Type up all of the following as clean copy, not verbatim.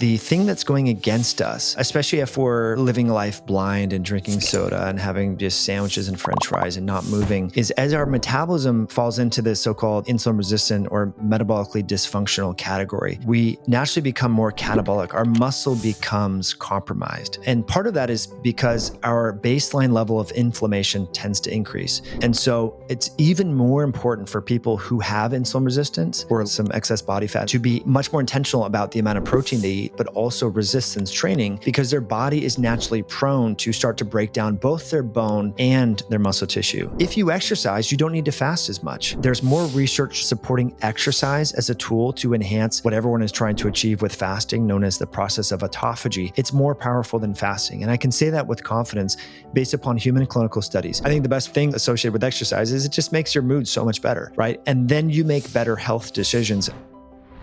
The thing that's going against us, especially if we're living life blind and drinking soda and having just sandwiches and French fries and not moving, is as our metabolism falls into this so-called insulin resistant or metabolically dysfunctional category, we naturally become more catabolic. Our muscle becomes compromised. And part of that is because our baseline level of inflammation tends to increase. And so it's even more important for people who have insulin resistance or some excess body fat to be much more intentional about the amount of protein they eat, but also resistance training, because their body is naturally prone to start to break down both their bone and their muscle tissue. If you exercise, you don't need to fast as much. There's more research supporting exercise as a tool to enhance what everyone is trying to achieve with fasting, known as the process of autophagy. It's more powerful than fasting. And I can say that with confidence based upon human clinical studies. I think the best thing associated with exercise is it just makes your mood so much better, right? And then you make better health decisions.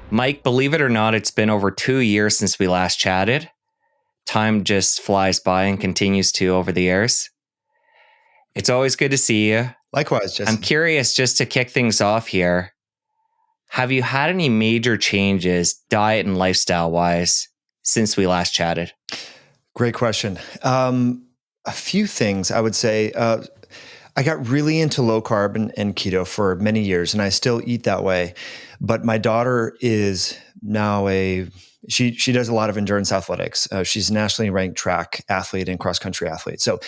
Mike, believe it or not, it's been over 2 years since we last chatted. Time just flies by and continues to over the years. It's always good to see you. Likewise, Jesse. I'm curious, just to kick things off here, have you had any major changes diet and lifestyle wise since we last chatted? Great question. A few things I would say. I got really into low carb and keto for many years, and I still eat that way. But my daughter is now she does a lot of endurance athletics. She's a nationally ranked track athlete and cross country athlete. So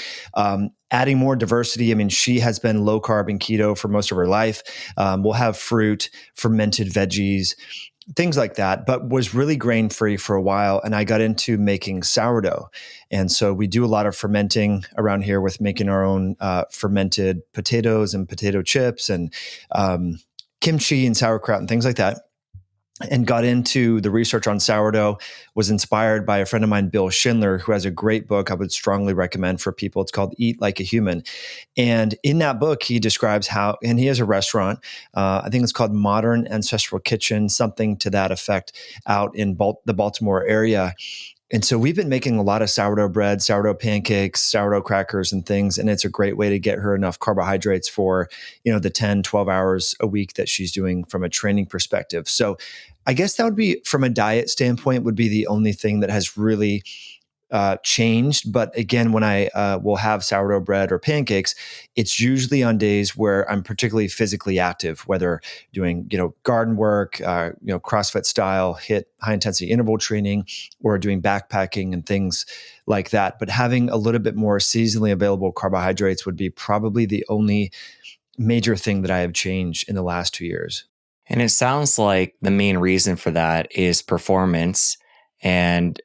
adding more diversity. I mean, she has been low carb and keto for most of her life. We'll have fruit, fermented veggies, things like that, but was really grain free for a while. And I got into making sourdough. And so we do a lot of fermenting around here with making our own fermented potatoes and potato chips and kimchi and sauerkraut and things like that. And got into the research on sourdough, was inspired by a friend of mine, Bill Schindler, who has a great book I would strongly recommend for people. It's called Eat Like a Human. And in that book, he describes how, and he has a restaurant, I think it's called Modern Ancestral Kitchen, something to that effect, out in the Baltimore area. And so we've been making a lot of sourdough bread, sourdough pancakes, sourdough crackers and things. And it's a great way to get her enough carbohydrates for, the 10, 12 hours a week that she's doing from a training perspective. So I guess that would be, from a diet standpoint, would be the only thing that has really changed. But again, when I will have sourdough bread or pancakes, it's usually on days where I'm particularly physically active, whether doing, garden work, CrossFit style, high intensity interval training, or doing backpacking and things like that. But having a little bit more seasonally available carbohydrates would be probably the only major thing that I have changed in the last 2 years. And it sounds like the main reason for that is performance and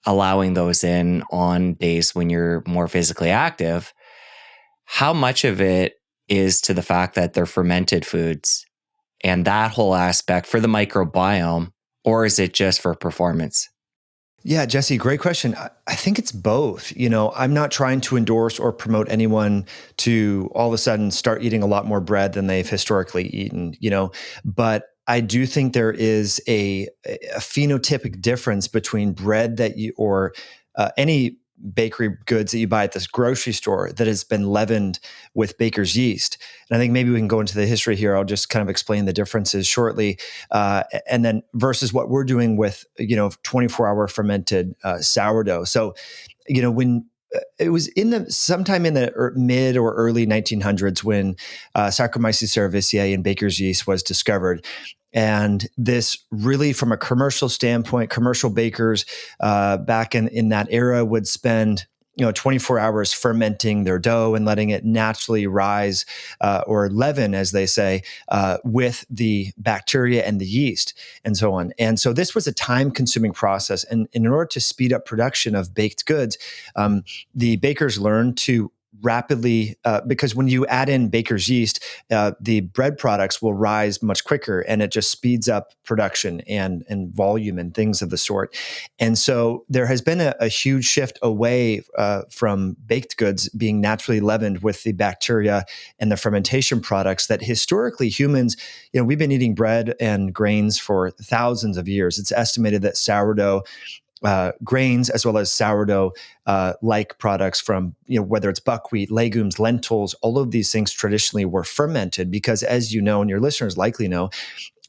allowing those in on days when you're more physically active. How much of it is to the fact that they're fermented foods and that whole aspect for the microbiome, or is it just for performance? Yeah, Jesse, great question. I think it's both. I'm not trying to endorse or promote anyone to all of a sudden start eating a lot more bread than they've historically eaten, but I do think there is a phenotypic difference between bread that or any bakery goods that you buy at this grocery store that has been leavened with baker's yeast. And I think maybe we can go into the history here. I'll just kind of explain the differences shortly. And then versus what we're doing with, 24-hour fermented sourdough. So, when it was sometime in the mid or early 1900s when Saccharomyces cerevisiae and baker's yeast was discovered. And this really, from a commercial standpoint, commercial bakers back in that era would spend 24 hours fermenting their dough and letting it naturally rise or leaven, as they say, with the bacteria and the yeast and so on. And so this was a time-consuming process. And in order to speed up production of baked goods, the bakers learned to rapidly, because when you add in baker's yeast, the bread products will rise much quicker, and it just speeds up production and volume and things of the sort. And so there has been a huge shift away from baked goods being naturally leavened with the bacteria and the fermentation products that historically humans, we've been eating bread and grains for thousands of years. It's estimated that sourdough grains as well as sourdough like products from whether it's buckwheat, legumes, lentils, all of these things traditionally were fermented because, as you know, and your listeners likely know,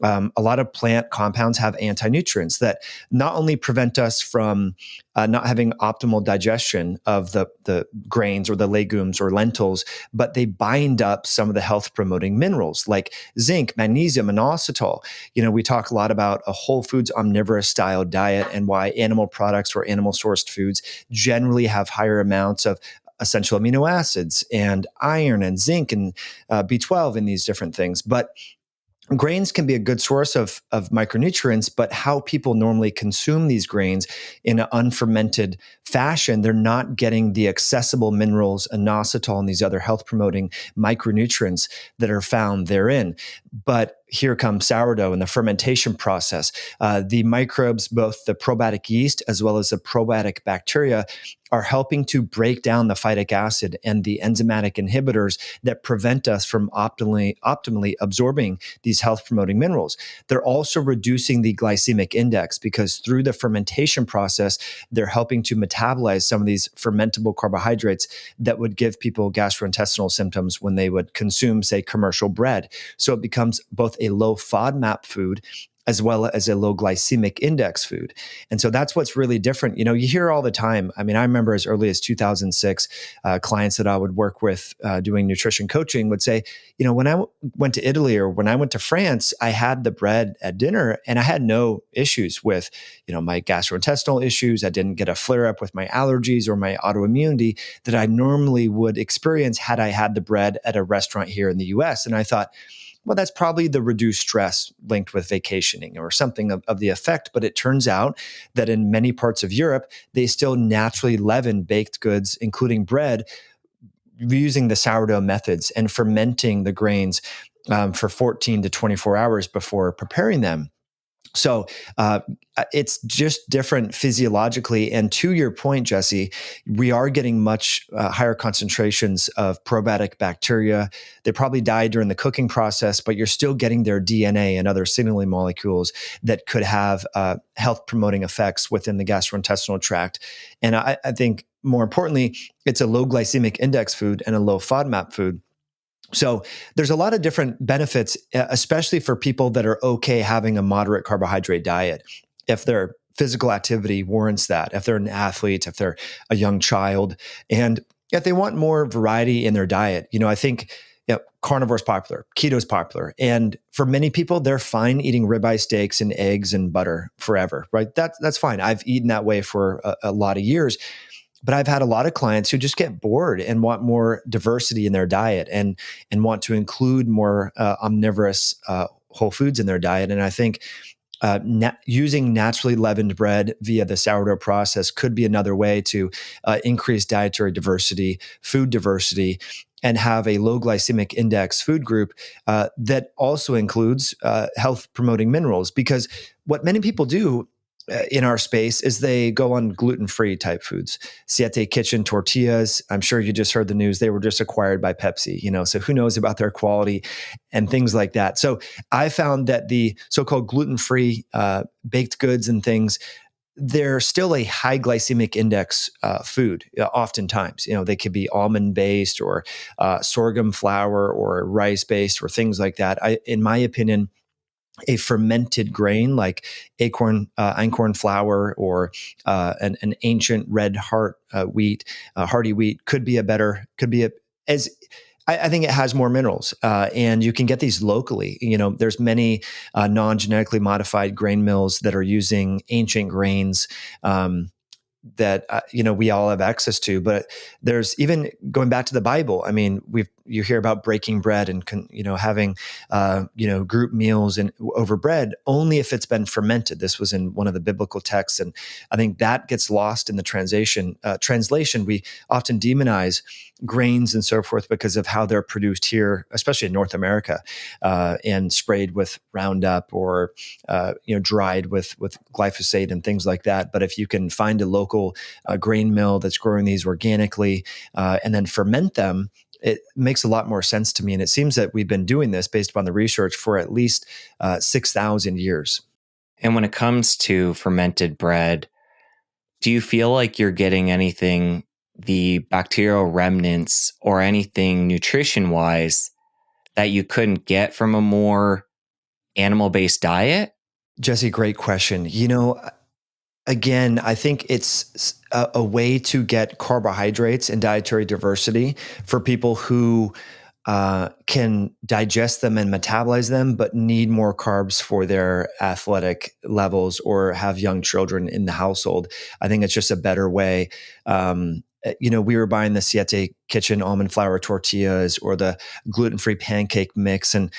a lot of plant compounds have anti-nutrients that not only prevent us from not having optimal digestion of the grains or the legumes or lentils, but they bind up some of the health-promoting minerals like zinc, magnesium, and inositol. We talk a lot about a whole foods omnivorous style diet and why animal products or animal sourced foods generally have higher amounts of essential amino acids and iron and zinc and B12 and these different things. But grains can be a good source of micronutrients, but how people normally consume these grains in an unfermented fashion, they're not getting the accessible minerals, inositol, and these other health promoting micronutrients that are found therein. But here comes sourdough and the fermentation process. The microbes, both the probiotic yeast as well as the probiotic bacteria, are helping to break down the phytic acid and the enzymatic inhibitors that prevent us from optimally absorbing these health promoting minerals. They're also reducing the glycemic index because through the fermentation process, they're helping to metabolize some of these fermentable carbohydrates that would give people gastrointestinal symptoms when they would consume, say, commercial bread. So it becomes both a low FODMAP food as well as a low glycemic index food. And so that's what's really different. You hear all the time. I mean, I remember as early as 2006, clients that I would work with doing nutrition coaching would say, when I went to Italy or when I went to France, I had the bread at dinner and I had no issues with, my gastrointestinal issues. I didn't get a flare up with my allergies or my autoimmunity that I normally would experience had I had the bread at a restaurant here in the US. And I thought, well, that's probably the reduced stress linked with vacationing or something of the effect. But it turns out that in many parts of Europe, they still naturally leaven baked goods, including bread, using the sourdough methods and fermenting the grains for 14 to 24 hours before preparing them. So it's just different physiologically. And to your point, Jesse, we are getting much higher concentrations of probiotic bacteria. They probably die during the cooking process, but you're still getting their DNA and other signaling molecules that could have health promoting effects within the gastrointestinal tract. And I think more importantly, it's a low glycemic index food and a low FODMAP food. So there's a lot of different benefits, especially for people that are okay having a moderate carbohydrate diet. If their physical activity warrants that, if they're an athlete, if they're a young child, and if they want more variety in their diet. I think carnivore is popular, keto is popular. And for many people, they're fine eating ribeye steaks and eggs and butter forever, right? That's fine. I've eaten that way for a lot of years. But I've had a lot of clients who just get bored and want more diversity in their diet and want to include more omnivorous whole foods in their diet. And I think using naturally leavened bread via the sourdough process could be another way to increase dietary diversity, food diversity, and have a low glycemic index food group that also includes health promoting minerals. Because what many people do in our space is they go on gluten-free type foods. Siete Kitchen tortillas. I'm sure you just heard the news. They were just acquired by Pepsi, so who knows about their quality and things like that. So I found that the so-called gluten-free baked goods and things, they're still a high glycemic index food. Oftentimes, they could be almond based or sorghum flour or rice based or things like that. In my opinion, a fermented grain like einkorn flour or an ancient red wheat, hardy wheat I think it has more minerals, and you can get these locally. There's many non-genetically modified grain mills that are using ancient grains that we all have access to. But there's even going back to the Bible. I mean, you hear about breaking bread and having group meals and over bread only if it's been fermented. This was in one of the biblical texts, and I think that gets lost in the translation. We often demonize grains and so forth because of how they're produced here, especially in North America, and sprayed with Roundup or dried with glyphosate and things like that. But if you can find a local grain mill that's growing these organically and then ferment them, it makes a lot more sense to me. And it seems that we've been doing this based upon the research for at least 6,000 years. And when it comes to fermented bread, do you feel like you're getting anything the bacterial remnants or anything nutrition wise that you couldn't get from a more animal based diet? Jesse, great question. Again, I think it's a way to get carbohydrates and dietary diversity for people who can digest them and metabolize them, but need more carbs for their athletic levels or have young children in the household. I think it's just a better way. We were buying the Siete Kitchen almond flour tortillas or the gluten-free pancake mix. And,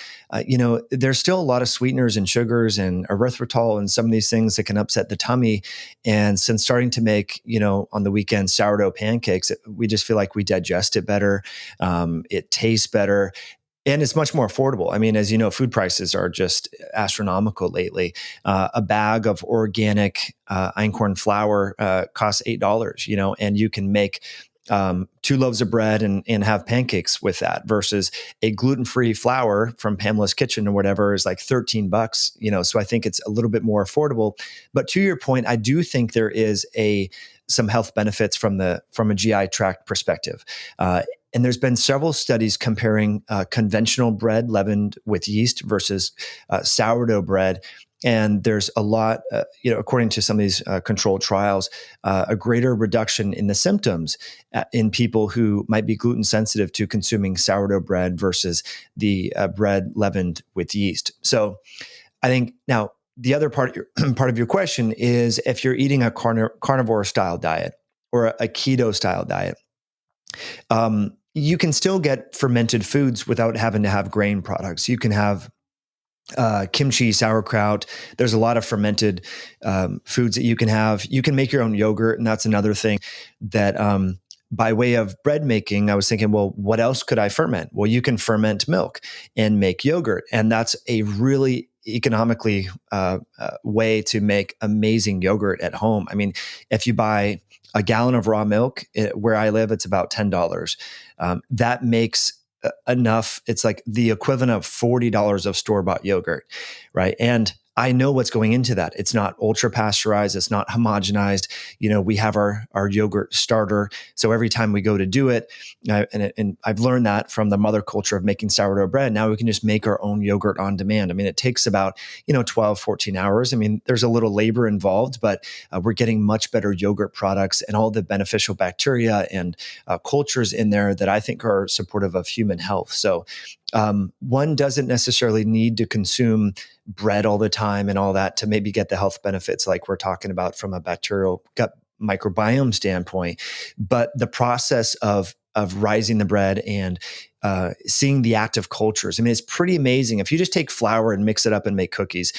there's still a lot of sweeteners and sugars and erythritol and some of these things that can upset the tummy. And since starting to make, on the weekend, sourdough pancakes, we just feel like we digest it better. It tastes better. And it's much more affordable. I mean, as you know, food prices are just astronomical lately. A bag of organic einkorn flour costs $8, and you can make 2 loaves of bread and have pancakes with that versus a gluten-free flour from Pamela's Kitchen or whatever is like $13, so I think it's a little bit more affordable. But to your point, I do think there is some health benefits from a GI tract perspective. And there's been several studies comparing conventional bread leavened with yeast versus sourdough bread. And there's a lot, according to some of these controlled trials, a greater reduction in the symptoms in people who might be gluten sensitive to consuming sourdough bread versus the bread leavened with yeast. So I think now the other part of your question is if you're eating a carnivore style diet or a keto style diet, you can still get fermented foods without having to have grain products. You can have kimchi, sauerkraut. There's a lot of fermented foods that you can have. You can make your own yogurt, and that's another thing that by way of bread making, I was thinking, well, what else could I ferment? Well, you can ferment milk and make yogurt, and that's a really economically way to make amazing yogurt at home. I mean, if you buy a gallon of raw milk, where I live, it's about $10. That makes enough. It's like the equivalent of $40 of store-bought yogurt, right? And I know what's going into that. It's not ultra pasteurized. It's not homogenized. We have our yogurt starter. So every time we go to do it, and I've learned that from the mother culture of making sourdough bread, now we can just make our own yogurt on demand. I mean, it takes about, 12, 14 hours. I mean, there's a little labor involved, but we're getting much better yogurt products and all the beneficial bacteria and cultures in there that I think are supportive of human health. So one doesn't necessarily need to consume bread all the time and all that to maybe get the health benefits like we're talking about from a bacterial gut microbiome standpoint. But the process of rising the bread and seeing the active cultures, I mean, it's pretty amazing. If you just take flour and mix it up and make cookies,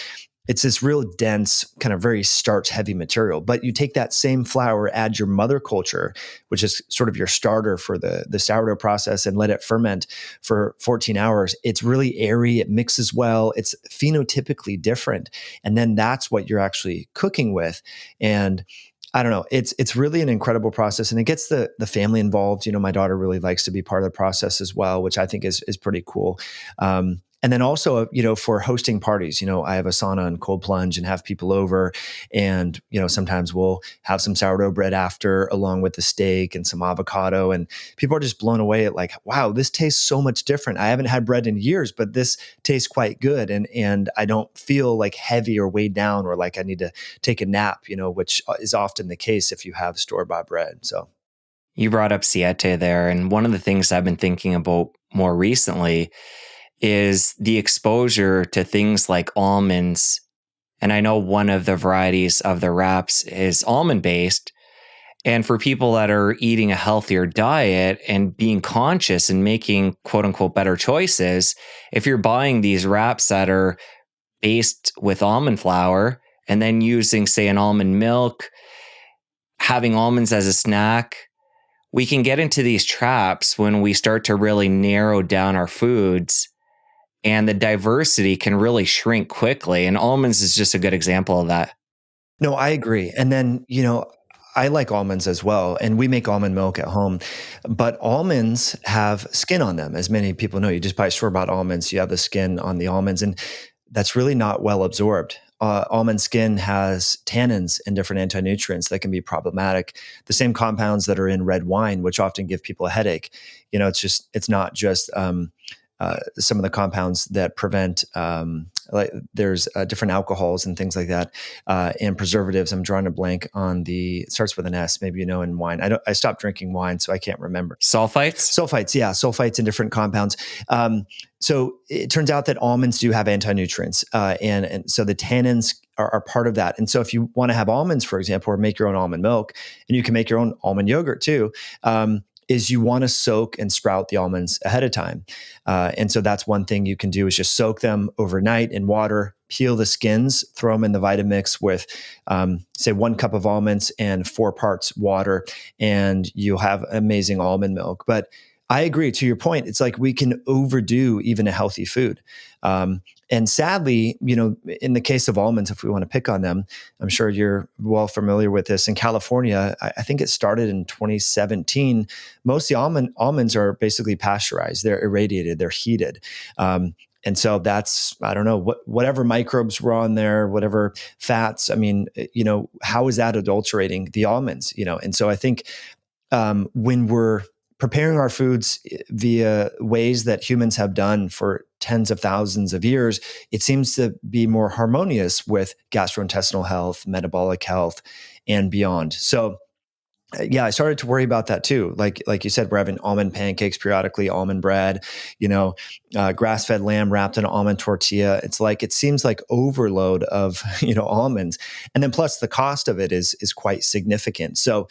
it's this real dense, kind of very starch-heavy material. But you take that same flour, add your mother culture, which is sort of your starter for the sourdough process, and let it ferment for 14 hours. It's really airy. It mixes well. It's phenotypically different. And then that's what you're actually cooking with. And I don't know. It's really an incredible process, and it gets the family involved. My daughter really likes to be part of the process as well, which I think is pretty cool. And then also, for hosting parties, I have a sauna and cold plunge and have people over, and, sometimes we'll have some sourdough bread after, along with the steak and some avocado, and people are just blown away at like, wow, this tastes so much different. I haven't had bread in years, but this tastes quite good. And I don't feel like heavy or weighed down or like I need to take a nap, which is often the case if you have store-bought bread. So You brought up Siete there, and one of the things I've been thinking about more recently is the exposure to things like almonds. And I know one of the varieties of the wraps is almond based. And for people that are eating a healthier diet and being conscious and making quote unquote better choices, if you're buying these wraps that are based with almond flour and then using, say, an almond milk, having almonds as a snack, we can get into these traps when we start to really narrow down our foods, and the diversity can really shrink quickly. And almonds is just a good example of that. no, I agree. And then, I like almonds as well, and we make almond milk at home. But almonds have skin on them, as many people know. You just buy store-bought almonds, you have the skin on the almonds, and that's really not well absorbed. almond skin has tannins and different anti-nutrients that can be problematic. The same compounds that are in red wine, which often give people a headache. It's not just some of the compounds that prevent, like there's different alcohols and things like that, and preservatives. I'm drawing a blank on it starts with an S, maybe in wine. I stopped drinking wine, so I can't remember. Sulfites, yeah, sulfites and different compounds. So it turns out that almonds do have anti-nutrients, and so the tannins are part of that. And so if you want to have almonds, for example, or make your own almond milk, and you can make your own almond yogurt too, is you want to soak and sprout the almonds ahead of time. And so that's one thing you can do, is just soak them overnight in water, peel the skins, throw them in the Vitamix with, say, 1 cup of almonds and 4 parts water, and you'll have amazing almond milk. But I agree to your point. It's like we can overdo even a healthy food. And sadly, in the case of almonds, if we want to pick on them, I'm sure you're well familiar with this. In California, I think it started in 2017. Most of the almonds are basically pasteurized. They're irradiated. They're heated. And so that's, I don't know, whatever microbes were on there, whatever fats. I mean, how is that adulterating the almonds? And so I think when we're preparing our foods via ways that humans have done for tens of thousands of years, it seems to be more harmonious with gastrointestinal health, metabolic health, and beyond. So yeah, I started to worry about that too. Like you said, we're having almond pancakes periodically, almond bread, grass-fed lamb wrapped in an almond tortilla. It seems like overload of, almonds. And then plus the cost of it is quite significant. So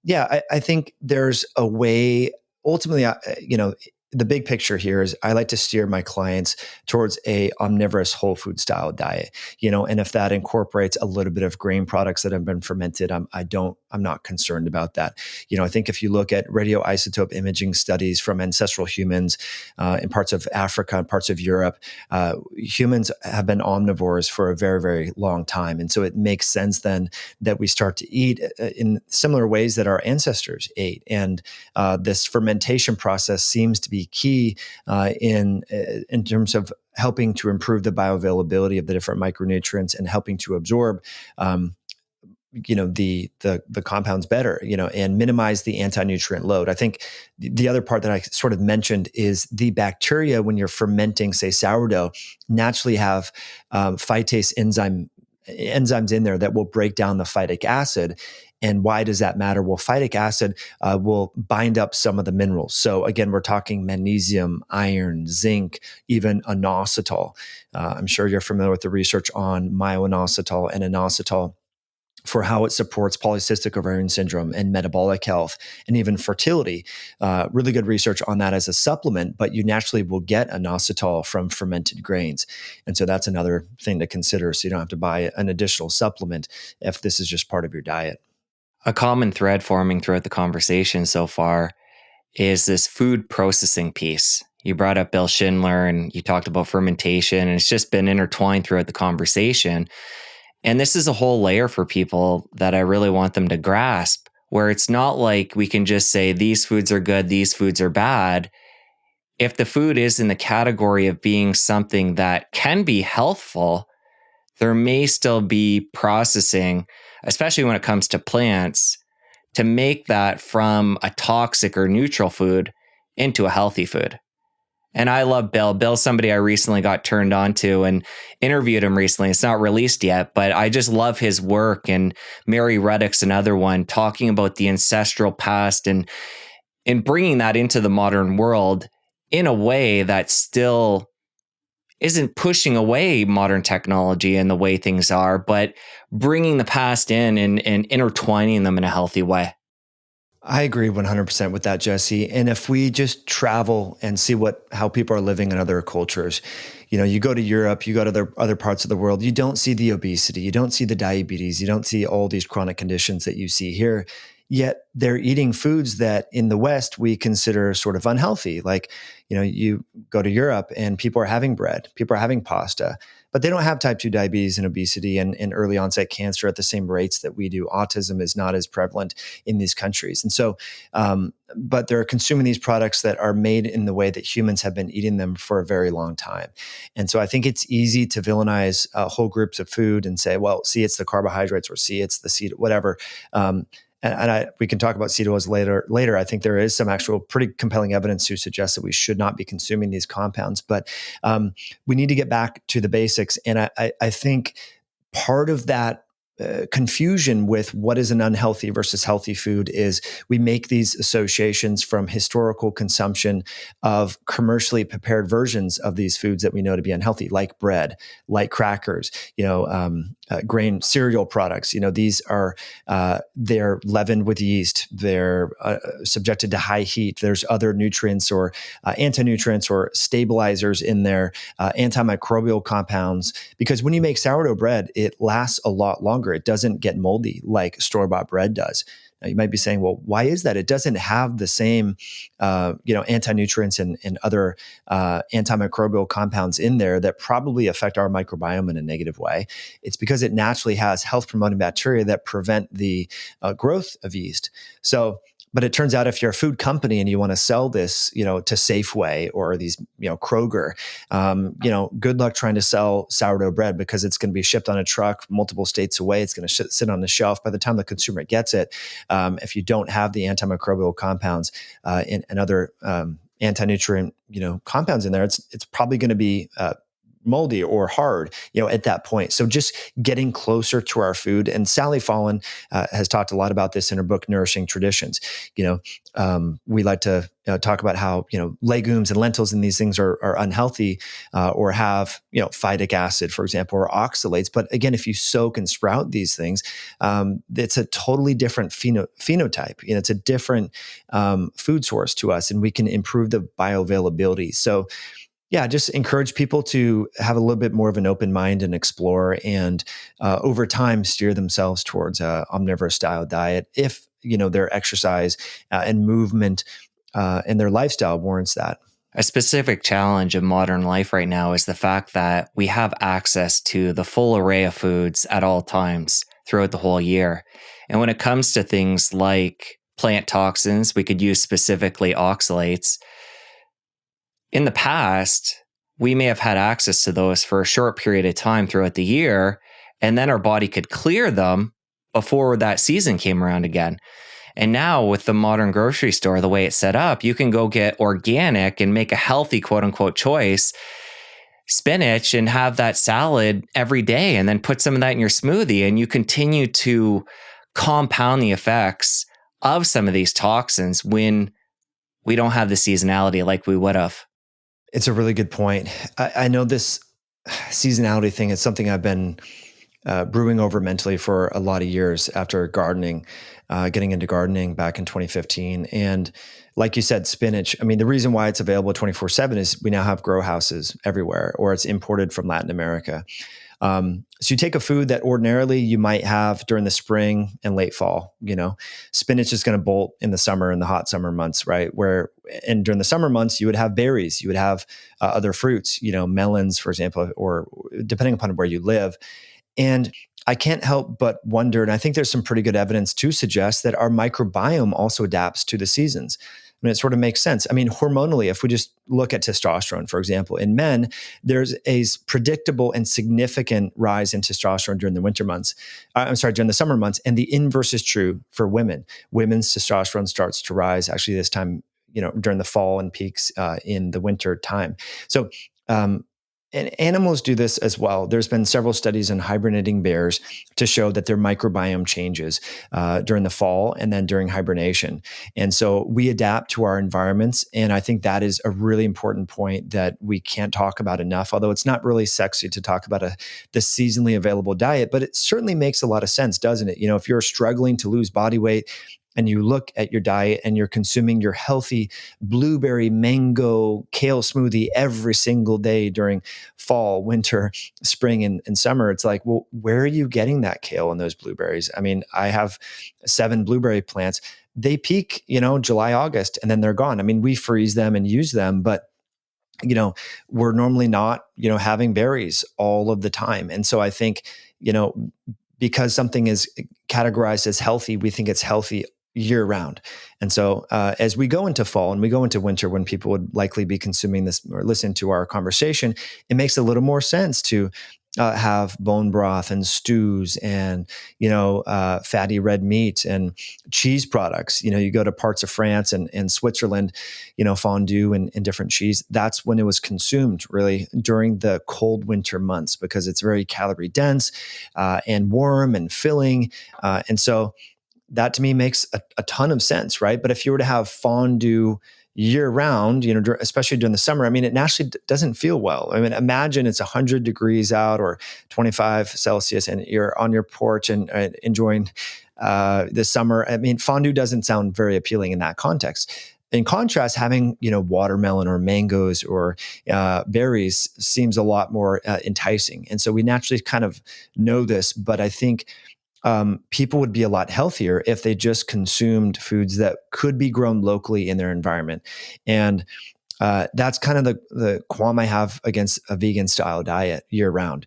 yeah, I think there's a way, ultimately, the big picture here is I like to steer my clients towards a omnivorous whole food style diet, and if that incorporates a little bit of grain products that have been fermented, I'm not concerned about that. I think if you look at radioisotope imaging studies from ancestral humans in parts of Africa and parts of Europe, humans have been omnivores for a very, very long time. And so it makes sense then that we start to eat in similar ways that our ancestors ate. And this fermentation process seems to be key in terms of helping to improve the bioavailability of the different micronutrients and helping to absorb the compounds better, and minimize the anti-nutrient load. I think the other part that I sort of mentioned is the bacteria, when you're fermenting, say, sourdough, naturally have phytase enzymes in there that will break down the phytic acid. And why does that matter? Well, phytic acid will bind up some of the minerals. So again, we're talking magnesium, iron, zinc, even inositol. I'm sure you're familiar with the research on myo-inositol and inositol for how it supports polycystic ovarian syndrome and metabolic health and even fertility. Really good research on that as a supplement, but you naturally will get inositol from fermented grains. And so that's another thing to consider. So you don't have to buy an additional supplement if this is just part of your diet. A common thread forming throughout the conversation so far is this food processing piece. You brought up Bill Schindler and you talked about fermentation, and it's just been intertwined throughout the conversation. And this is a whole layer for people that I really want them to grasp, where it's not like we can just say these foods are good, these foods are bad. If the food is in the category of being something that can be healthful, there may still be processing, especially when it comes to plants, to make that from a toxic or neutral food into a healthy food. And I love Bill. Bill's somebody I recently got turned on to and interviewed him recently. It's not released yet, but I just love his work. And Mary Reddick's another one, talking about the ancestral past and bringing that into the modern world in a way that still isn't pushing away modern technology and the way things are, but bringing the past in and intertwining them in a healthy way. I agree 100% with that, Jesse. And if we just travel and see how people are living in other cultures, you go to Europe, you go to other parts of the world, you don't see the obesity, you don't see the diabetes, you don't see all these chronic conditions that you see here. Yet they're eating foods that in the West we consider sort of unhealthy. Like, you go to Europe and people are having bread, people are having pasta, but they don't have type 2 diabetes and obesity and early onset cancer at the same rates that we do. Autism is not as prevalent in these countries. And so, but they're consuming these products that are made in the way that humans have been eating them for a very long time. And so I think it's easy to villainize whole groups of food and say, well, see, it's the carbohydrates, or see, it's the seed, whatever. We can talk about seed oils later. I think there is some actual pretty compelling evidence to suggest that we should not be consuming these compounds. But we need to get back to the basics. And I think part of that confusion with what is an unhealthy versus healthy food is we make these associations from historical consumption of commercially prepared versions of these foods that we know to be unhealthy, like bread, like crackers, grain cereal products. These are they're leavened with yeast. They're subjected to high heat. There's other nutrients or anti-nutrients or stabilizers in there, antimicrobial compounds. Because when you make sourdough bread, it lasts a lot longer. It doesn't get moldy like store-bought bread does. Now, you might be saying, well, why is that? It doesn't have the same, anti-nutrients and other antimicrobial compounds in there that probably affect our microbiome in a negative way. It's because it naturally has health-promoting bacteria that prevent the growth of yeast. But it turns out if you're a food company and you want to sell this, to Safeway or these, Kroger, good luck trying to sell sourdough bread, because it's going to be shipped on a truck multiple states away. It's going to sit on the shelf. By the time the consumer gets it, if you don't have the antimicrobial compounds and other anti-nutrient, compounds in there, it's probably going to be moldy or hard, at that point. So just getting closer to our food. And Sally Fallon has talked a lot about this in her book, Nourishing Traditions. We like to talk about how, legumes and lentils and these things are unhealthy or have, phytic acid, for example, or oxalates. But again, if you soak and sprout these things, it's a totally different phenotype. It's a different food source to us, and we can improve the bioavailability. So yeah, just encourage people to have a little bit more of an open mind and explore, and over time steer themselves towards a omnivorous style diet if their exercise and movement and their lifestyle warrants that. A specific challenge of modern life right now is the fact that we have access to the full array of foods at all times throughout the whole year. And when it comes to things like plant toxins, we could use specifically oxalates. In the past, we may have had access to those for a short period of time throughout the year, and then our body could clear them before that season came around again. And now with the modern grocery store, the way it's set up, you can go get organic and make a healthy, quote unquote, choice, spinach, and have that salad every day, and then put some of that in your smoothie, and you continue to compound the effects of some of these toxins when we don't have the seasonality like we would have. It's a really good point. I know this seasonality thing is something I've been brewing over mentally for a lot of years after gardening, getting into gardening back in 2015. And like you said, spinach, the reason why it's available 24/7 is we now have grow houses everywhere, or it's imported from Latin America. So you take a food that ordinarily you might have during the spring and late fall, spinach is going to bolt in the summer and the hot summer months, right? And during the summer months, you would have berries, you would have other fruits, melons, for example, or depending upon where you live. And I can't help but wonder, and I think there's some pretty good evidence to suggest that our microbiome also adapts to the seasons. It sort of makes sense. Hormonally, if we just look at testosterone, for example, in men, there's a predictable and significant rise in testosterone during the during the summer months. And the inverse is true for women. Women's testosterone starts to rise actually this time, during the fall, and peaks in the winter time. So, and animals do this as well. There's been several studies on hibernating bears to show that their microbiome changes during the fall and then during hibernation. And so we adapt to our environments. And I think that is a really important point that we can't talk about enough, although it's not really sexy to talk about the seasonally available diet, but it certainly makes a lot of sense, doesn't it? If you're struggling to lose body weight, and you look at your diet and you're consuming your healthy blueberry, mango, kale smoothie every single day during fall, winter, spring, and summer, it's like, well, where are you getting that kale and those blueberries? I mean, I have 7 blueberry plants. They peak, July, August, and then they're gone. I mean, we freeze them and use them, but we're normally not, having berries all of the time. And so I think, because something is categorized as healthy, we think it's healthy year round. And so as we go into fall and we go into winter, when people would likely be consuming this or listen to our conversation, it makes a little more sense to have bone broth and stews and, fatty red meat and cheese products. You go to parts of France and Switzerland, fondue and different cheese. That's when it was consumed really during the cold winter months, because it's very calorie dense and warm and filling. And so that to me makes a ton of sense, right? But if you were to have fondue year round, especially during the summer, I mean, it naturally doesn't feel well. I mean, imagine it's 100 degrees out or 25 Celsius and you're on your porch and enjoying the summer. I mean, fondue doesn't sound very appealing in that context. In contrast, having, watermelon or mangoes or berries seems a lot more enticing. And so we naturally kind of know this, but I think people would be a lot healthier if they just consumed foods that could be grown locally in their environment. And that's kind of the qualm I have against a vegan style diet year round.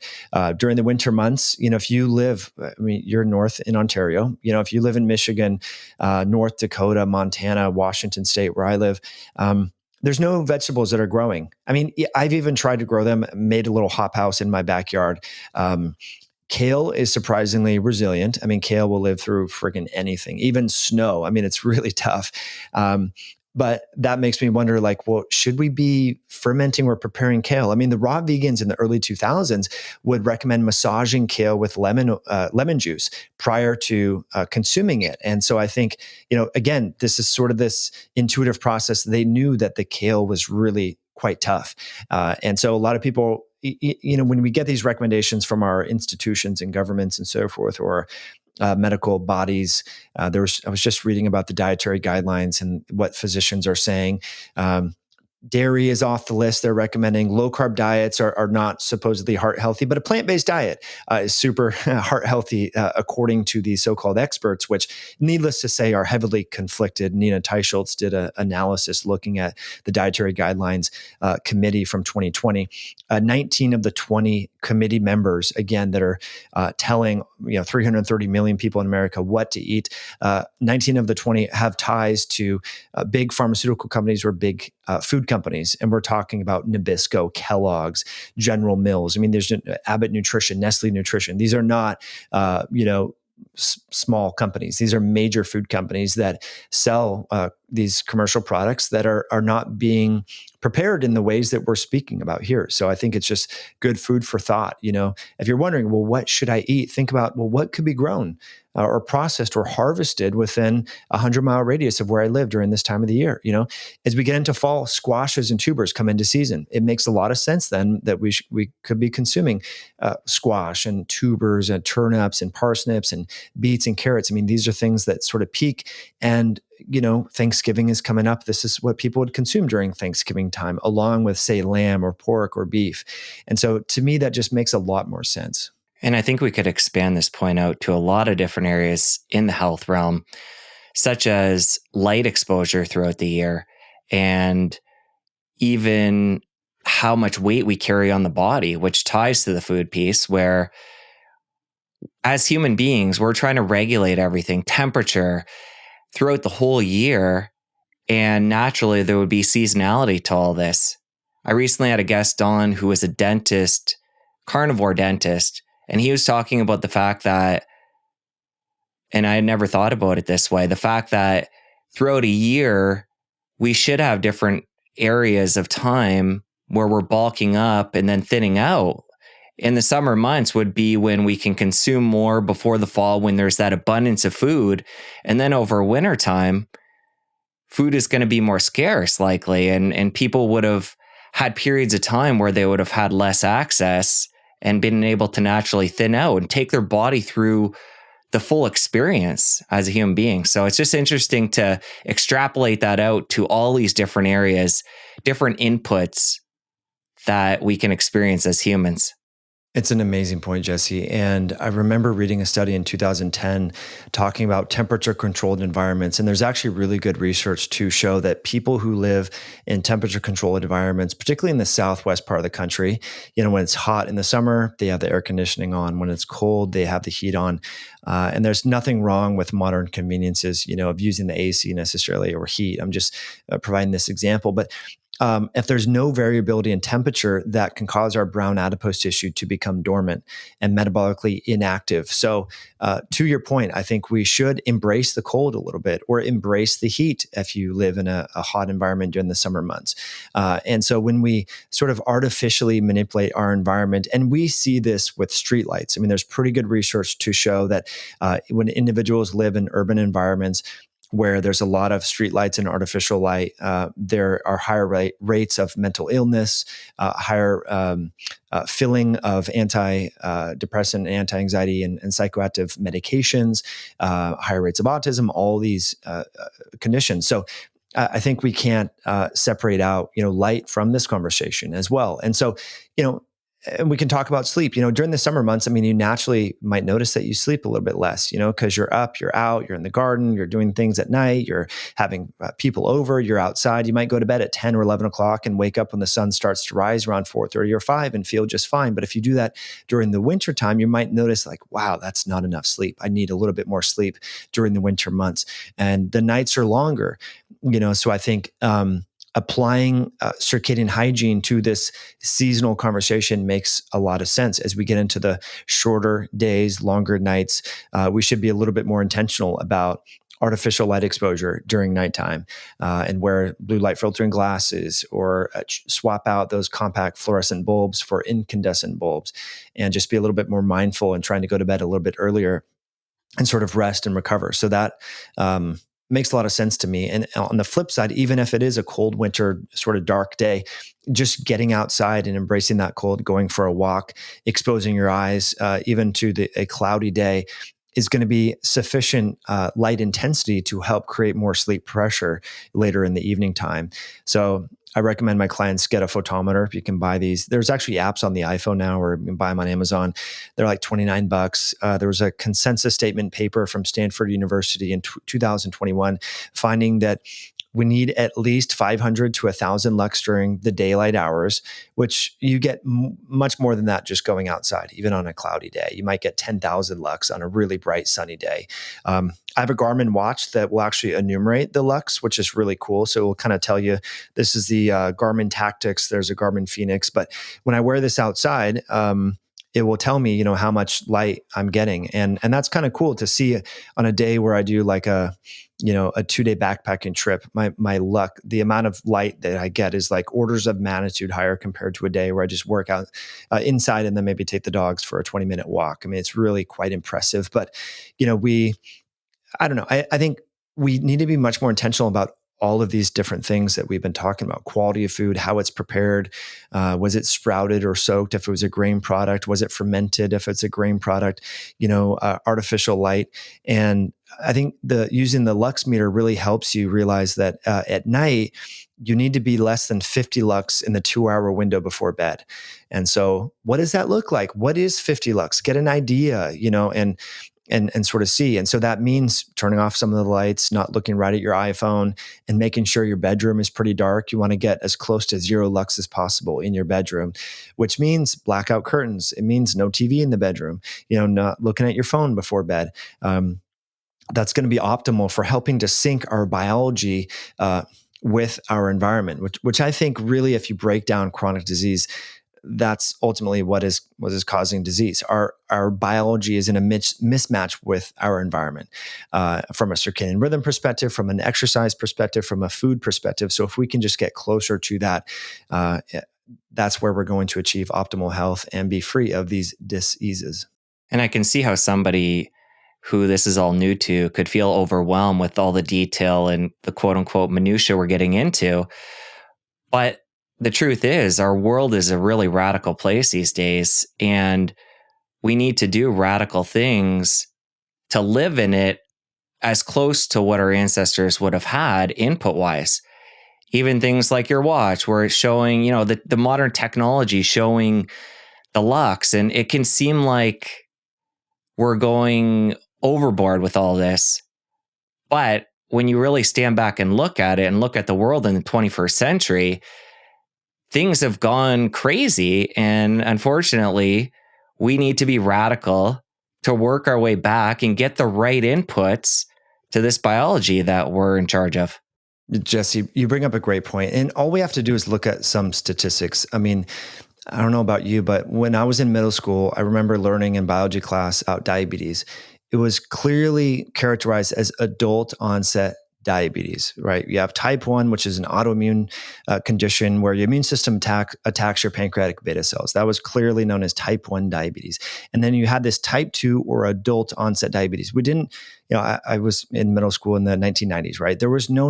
During the winter months, if you live, you're north in Ontario, if you live in Michigan, North Dakota, Montana, Washington State, where I live, there's no vegetables that are growing. I mean, I've even tried to grow them, made a little hop house in my backyard. Kale is surprisingly resilient. I mean, kale will live through friggin' anything, even snow. I mean, it's really tough. But that makes me wonder, like, well, should we be fermenting or preparing kale? I mean, the raw vegans in the early 2000s would recommend massaging kale with lemon juice prior to consuming it. And so I think, again, this is sort of this intuitive process. They knew that the kale was really quite tough. And so a lot of people, when we get these recommendations from our institutions and governments and so forth, or medical bodies, I was just reading about the dietary guidelines and what physicians are saying. Dairy is off the list. They're recommending low carb diets are not supposedly heart healthy, but a plant-based diet is super heart healthy, according to these so-called experts, which needless to say are heavily conflicted. Nina Teicholz did an analysis looking at the dietary guidelines committee from 2020. 19 of the 20 committee members, again, that are telling 330 million people in America what to eat. 19 of the 20 have ties to big pharmaceutical companies or big food companies. And we're talking about Nabisco, Kellogg's, General Mills. I mean, there's Abbott Nutrition, Nestle Nutrition. These are not, small companies. These are major food companies that sell these commercial products that are not being prepared in the ways that we're speaking about here. So I think it's just good food for thought. If you're wondering, well, what should I eat? Think about, well, what could be grown or processed or harvested within a 100-mile radius of where I live during this time of the year. As we get into fall, squashes and tubers come into season. It makes a lot of sense then that we could be consuming squash and tubers and turnips and parsnips and beets and carrots. I mean, these are things that sort of peak, and Thanksgiving is coming up. This is what people would consume during Thanksgiving time, along with, say, lamb or pork or beef. And so to me, that just makes a lot more sense. And I think we could expand this point out to a lot of different areas in the health realm, such as light exposure throughout the year, and even how much weight we carry on the body, which ties to the food piece, where as human beings, we're trying to regulate everything, temperature throughout the whole year. And naturally, there would be seasonality to all this. I recently had a guest on who was a dentist, carnivore dentist, and he was talking about the fact that, and I had never thought about it this way, the fact that throughout a year, we should have different areas of time where we're bulking up and then thinning out. In the summer months would be when we can consume more before the fall, when there's that abundance of food. And then over winter time, food is going to be more scarce likely. And people would have had periods of time where they would have had less access and been able to naturally thin out and take their body through the full experience as a human being. So it's just interesting to extrapolate that out to all these different areas, different inputs that we can experience as humans. It's an amazing point, Jesse. And I remember reading a study in 2010 talking about temperature controlled environments. And there's actually really good research to show that people who live in temperature controlled environments, particularly in the southwest part of the country, when it's hot in the summer, they have the air conditioning on. When it's cold, they have the heat on. And there's nothing wrong with modern conveniences, of using the AC necessarily or heat. I'm just providing this example. But if there's no variability in temperature, that can cause our brown adipose tissue to become dormant and metabolically inactive. So to your point, I think we should embrace the cold a little bit, or embrace the heat if you live in a hot environment during the summer months. And so when we sort of artificially manipulate our environment, and we see this with streetlights, I mean, there's pretty good research to show that when individuals live in urban environments where there's a lot of streetlights and artificial light, there are higher rates of mental illness, higher filling of antidepressant and anti-anxiety and psychoactive medications, higher rates of autism, all these conditions. So I think we can't separate out, light from this conversation as well. And so, and we can talk about sleep. During the summer months, I mean, you naturally might notice that you sleep a little bit less, because you're up, you're out, you're in the garden, you're doing things at night, you're having people over, you're outside. You might go to bed at 10 or 11 o'clock and wake up when the sun starts to rise around 4:30 or 5 and feel just fine. But if you do that during the winter time, you might notice like, wow, that's not enough sleep. I need a little bit more sleep during the winter months. And the nights are longer, so I think, applying circadian hygiene to this seasonal conversation makes a lot of sense. As we get into the shorter days, longer nights, we should be a little bit more intentional about artificial light exposure during nighttime, and wear blue light filtering glasses, or swap out those compact fluorescent bulbs for incandescent bulbs, and just be a little bit more mindful and trying to go to bed a little bit earlier and sort of rest and recover. So that makes a lot of sense to me. And on the flip side, even if it is a cold winter, sort of dark day, just getting outside and embracing that cold, going for a walk, exposing your eyes, even to a cloudy day, is going to be sufficient light intensity to help create more sleep pressure later in the evening time. So I recommend my clients get a photometer. You can buy these. There's actually apps on the iPhone now, or you can buy them on Amazon. They're like $29. There was a consensus statement paper from Stanford University in 2021 finding that we need at least 500 to 1,000 lux during the daylight hours, which you get much more than that just going outside, even on a cloudy day. You might get 10,000 lux on a really bright sunny day. I have a Garmin watch that will actually enumerate the lux, which is really cool. So it will kind of tell you, this is the Garmin Tactics. There's a Garmin Phoenix. But when I wear this outside, it will tell me, how much light I'm getting. And that's kind of cool to see on a day where I do like a 2-day backpacking trip. My luck, the amount of light that I get is like orders of magnitude higher compared to a day where I just work out inside and then maybe take the dogs for a 20-minute walk. I mean, it's really quite impressive. But, I don't know. I think we need to be much more intentional about all of these different things that we've been talking about: quality of food, how it's prepared, was it sprouted or soaked if it was a grain product, was it fermented if it's a grain product, artificial light. And I think using the lux meter really helps you realize that at night, you need to be less than 50 lux in the 2-hour window before bed. And so what does that look like? What is 50 lux? Get an idea, and sort of see. And so that means turning off some of the lights, not looking right at your iPhone, and making sure your bedroom is pretty dark. You want to get as close to 0 lux as possible in your bedroom, which means blackout curtains. It means no TV in the bedroom, not looking at your phone before bed. That's going to be optimal for helping to sync our biology with our environment, which I think really, if you break down chronic disease, that's ultimately what is causing disease. Our biology is in a mismatch with our environment, from a circadian rhythm perspective, from an exercise perspective, from a food perspective. So if we can just get closer to that, that's where we're going to achieve optimal health and be free of these diseases. And I can see how somebody who this is all new to could feel overwhelmed with all the detail and the quote unquote minutia we're getting into. But the truth is, our world is a really radical place these days, and we need to do radical things to live in it as close to what our ancestors would have had input wise. Even things like your watch, where it's showing, the modern technology showing the lux. And it can seem like we're going overboard with all this. But when you really stand back and look at it and look at the world in the 21st century, things have gone crazy. And unfortunately, we need to be radical to work our way back and get the right inputs to this biology that we're in charge of. Jesse, you bring up a great point. And all we have to do is look at some statistics. I mean, I don't know about you, but when I was in middle school, I remember learning in biology class about diabetes. It was clearly characterized as adult onset diabetes, right? You have type 1, which is an autoimmune condition where your immune system attacks your pancreatic beta cells. That was clearly known as type 1 diabetes. And then you had this type 2 or adult onset diabetes. We didn't, I was in middle school in the 1990s, right? There was no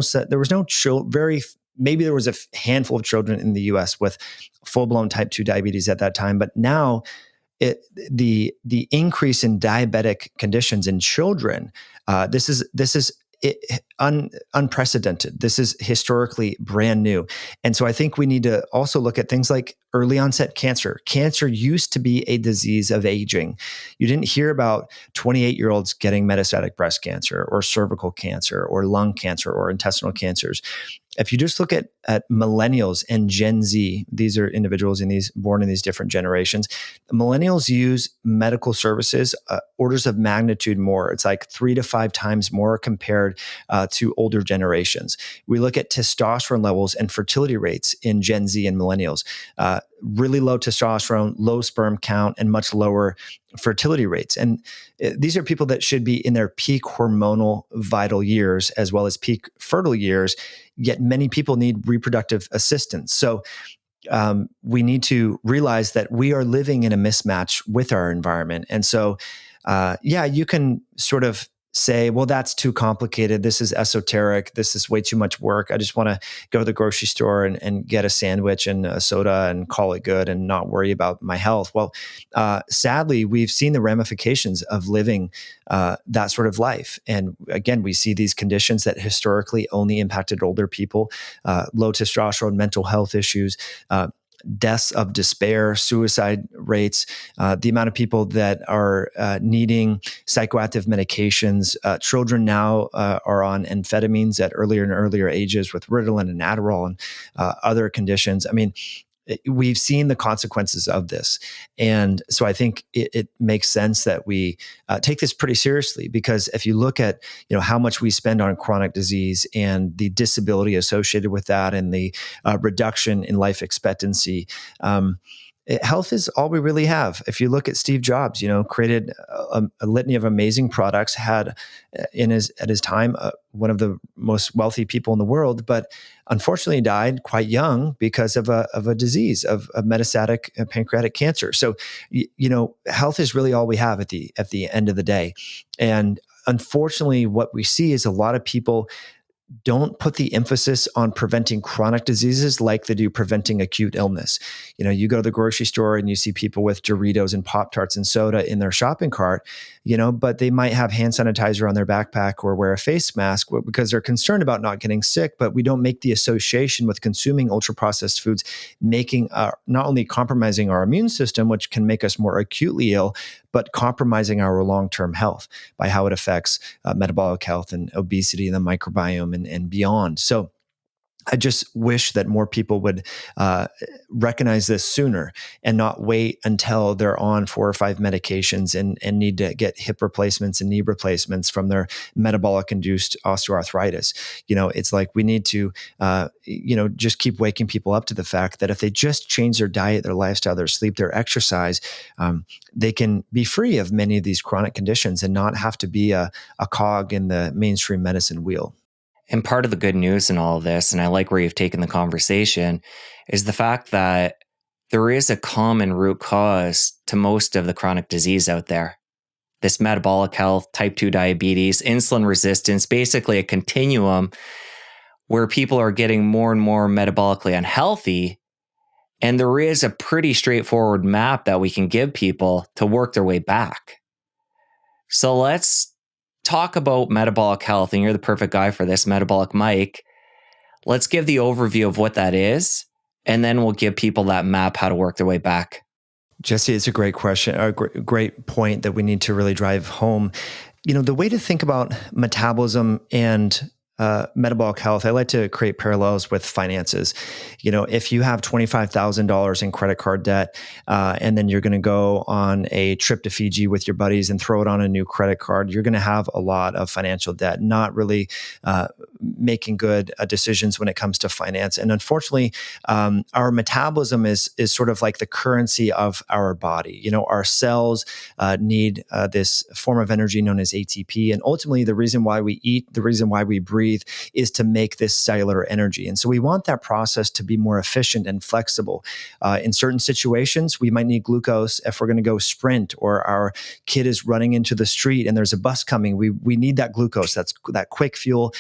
maybe there was a handful of children in the US with full-blown type 2 diabetes at that time. But now the increase in diabetic conditions in children, this is unprecedented. This is historically brand new. And so I think we need to also look at things like early onset cancer. Cancer used to be a disease of aging. You didn't hear about 28-year-olds getting metastatic breast cancer or cervical cancer or lung cancer or intestinal cancers. If you just look at millennials and Gen Z, these are individuals born in these different generations. Millennials use medical services orders of magnitude more. It's like 3 to 5 times more compared to older generations. We look at testosterone levels and fertility rates in Gen Z and millennials. Really low testosterone, low sperm count, and much lower fertility rates. And these are people that should be in their peak hormonal vital years as well as peak fertile years, yet many people need reproductive assistance. So we need to realize that we are living in a mismatch with our environment. And so, you can sort of say, well, that's too complicated. This is esoteric. This is way too much work. I just want to go to the grocery store and get a sandwich and a soda and call it good and not worry about my health. Well, sadly, we've seen the ramifications of living that sort of life. And again, we see these conditions that historically only impacted older people, low testosterone, mental health issues, deaths of despair, suicide rates, the amount of people that are needing psychoactive medications. Children now are on amphetamines at earlier and earlier ages with Ritalin and Adderall and other conditions. I mean, we've seen the consequences of this. And so I think it makes sense that we take this pretty seriously, because if you look at, how much we spend on chronic disease and the disability associated with that and the reduction in life expectancy, health is all we really have. If you look at Steve Jobs, created a litany of amazing products, had at his time one of the most wealthy people in the world, but unfortunately died quite young because of a disease of metastatic pancreatic cancer. So, health is really all we have at the end of the day. And unfortunately, what we see is a lot of people don't put the emphasis on preventing chronic diseases like they do preventing acute illness. You go to the grocery store and you see people with Doritos and Pop-Tarts and soda in their shopping cart, but they might have hand sanitizer on their backpack or wear a face mask because they're concerned about not getting sick. But we don't make the association with consuming ultra-processed foods, making not only compromising our immune system, which can make us more acutely ill, but compromising our long-term health by how it affects metabolic health and obesity and the microbiome and beyond. So I just wish that more people would recognize this sooner and not wait until they're on 4 or 5 medications and need to get hip replacements and knee replacements from their metabolic-induced osteoarthritis. It's like we need to, just keep waking people up to the fact that if they just change their diet, their lifestyle, their sleep, their exercise, they can be free of many of these chronic conditions and not have to be a cog in the mainstream medicine wheel. And part of the good news in all of this, and I like where you've taken the conversation, is the fact that there is a common root cause to most of the chronic disease out there. This metabolic health, type 2 diabetes, insulin resistance, basically a continuum where people are getting more and more metabolically unhealthy. And there is a pretty straightforward map that we can give people to work their way back. So let's talk about metabolic health, and you're the perfect guy for this, Metabolic Mike. Let's give the overview of what that is, and then we'll give people that map how to work their way back. Jesse, it's a great question, a great point that we need to really drive home. The way to think about metabolism and metabolic health, I like to create parallels with finances. If you have $25,000 in credit card debt, and then you're going to go on a trip to Fiji with your buddies and throw it on a new credit card, you're going to have a lot of financial debt, not really making good decisions when it comes to finance. And unfortunately, our metabolism is sort of like the currency of our body. Our cells need this form of energy known as ATP. And ultimately, the reason why we eat, the reason why we breathe, is to make this cellular energy. And so we want that process to be more efficient and flexible. In certain situations, we might need glucose if we're going to go sprint, or our kid is running into the street and there's a bus coming. We need that glucose. That's that quick fuel.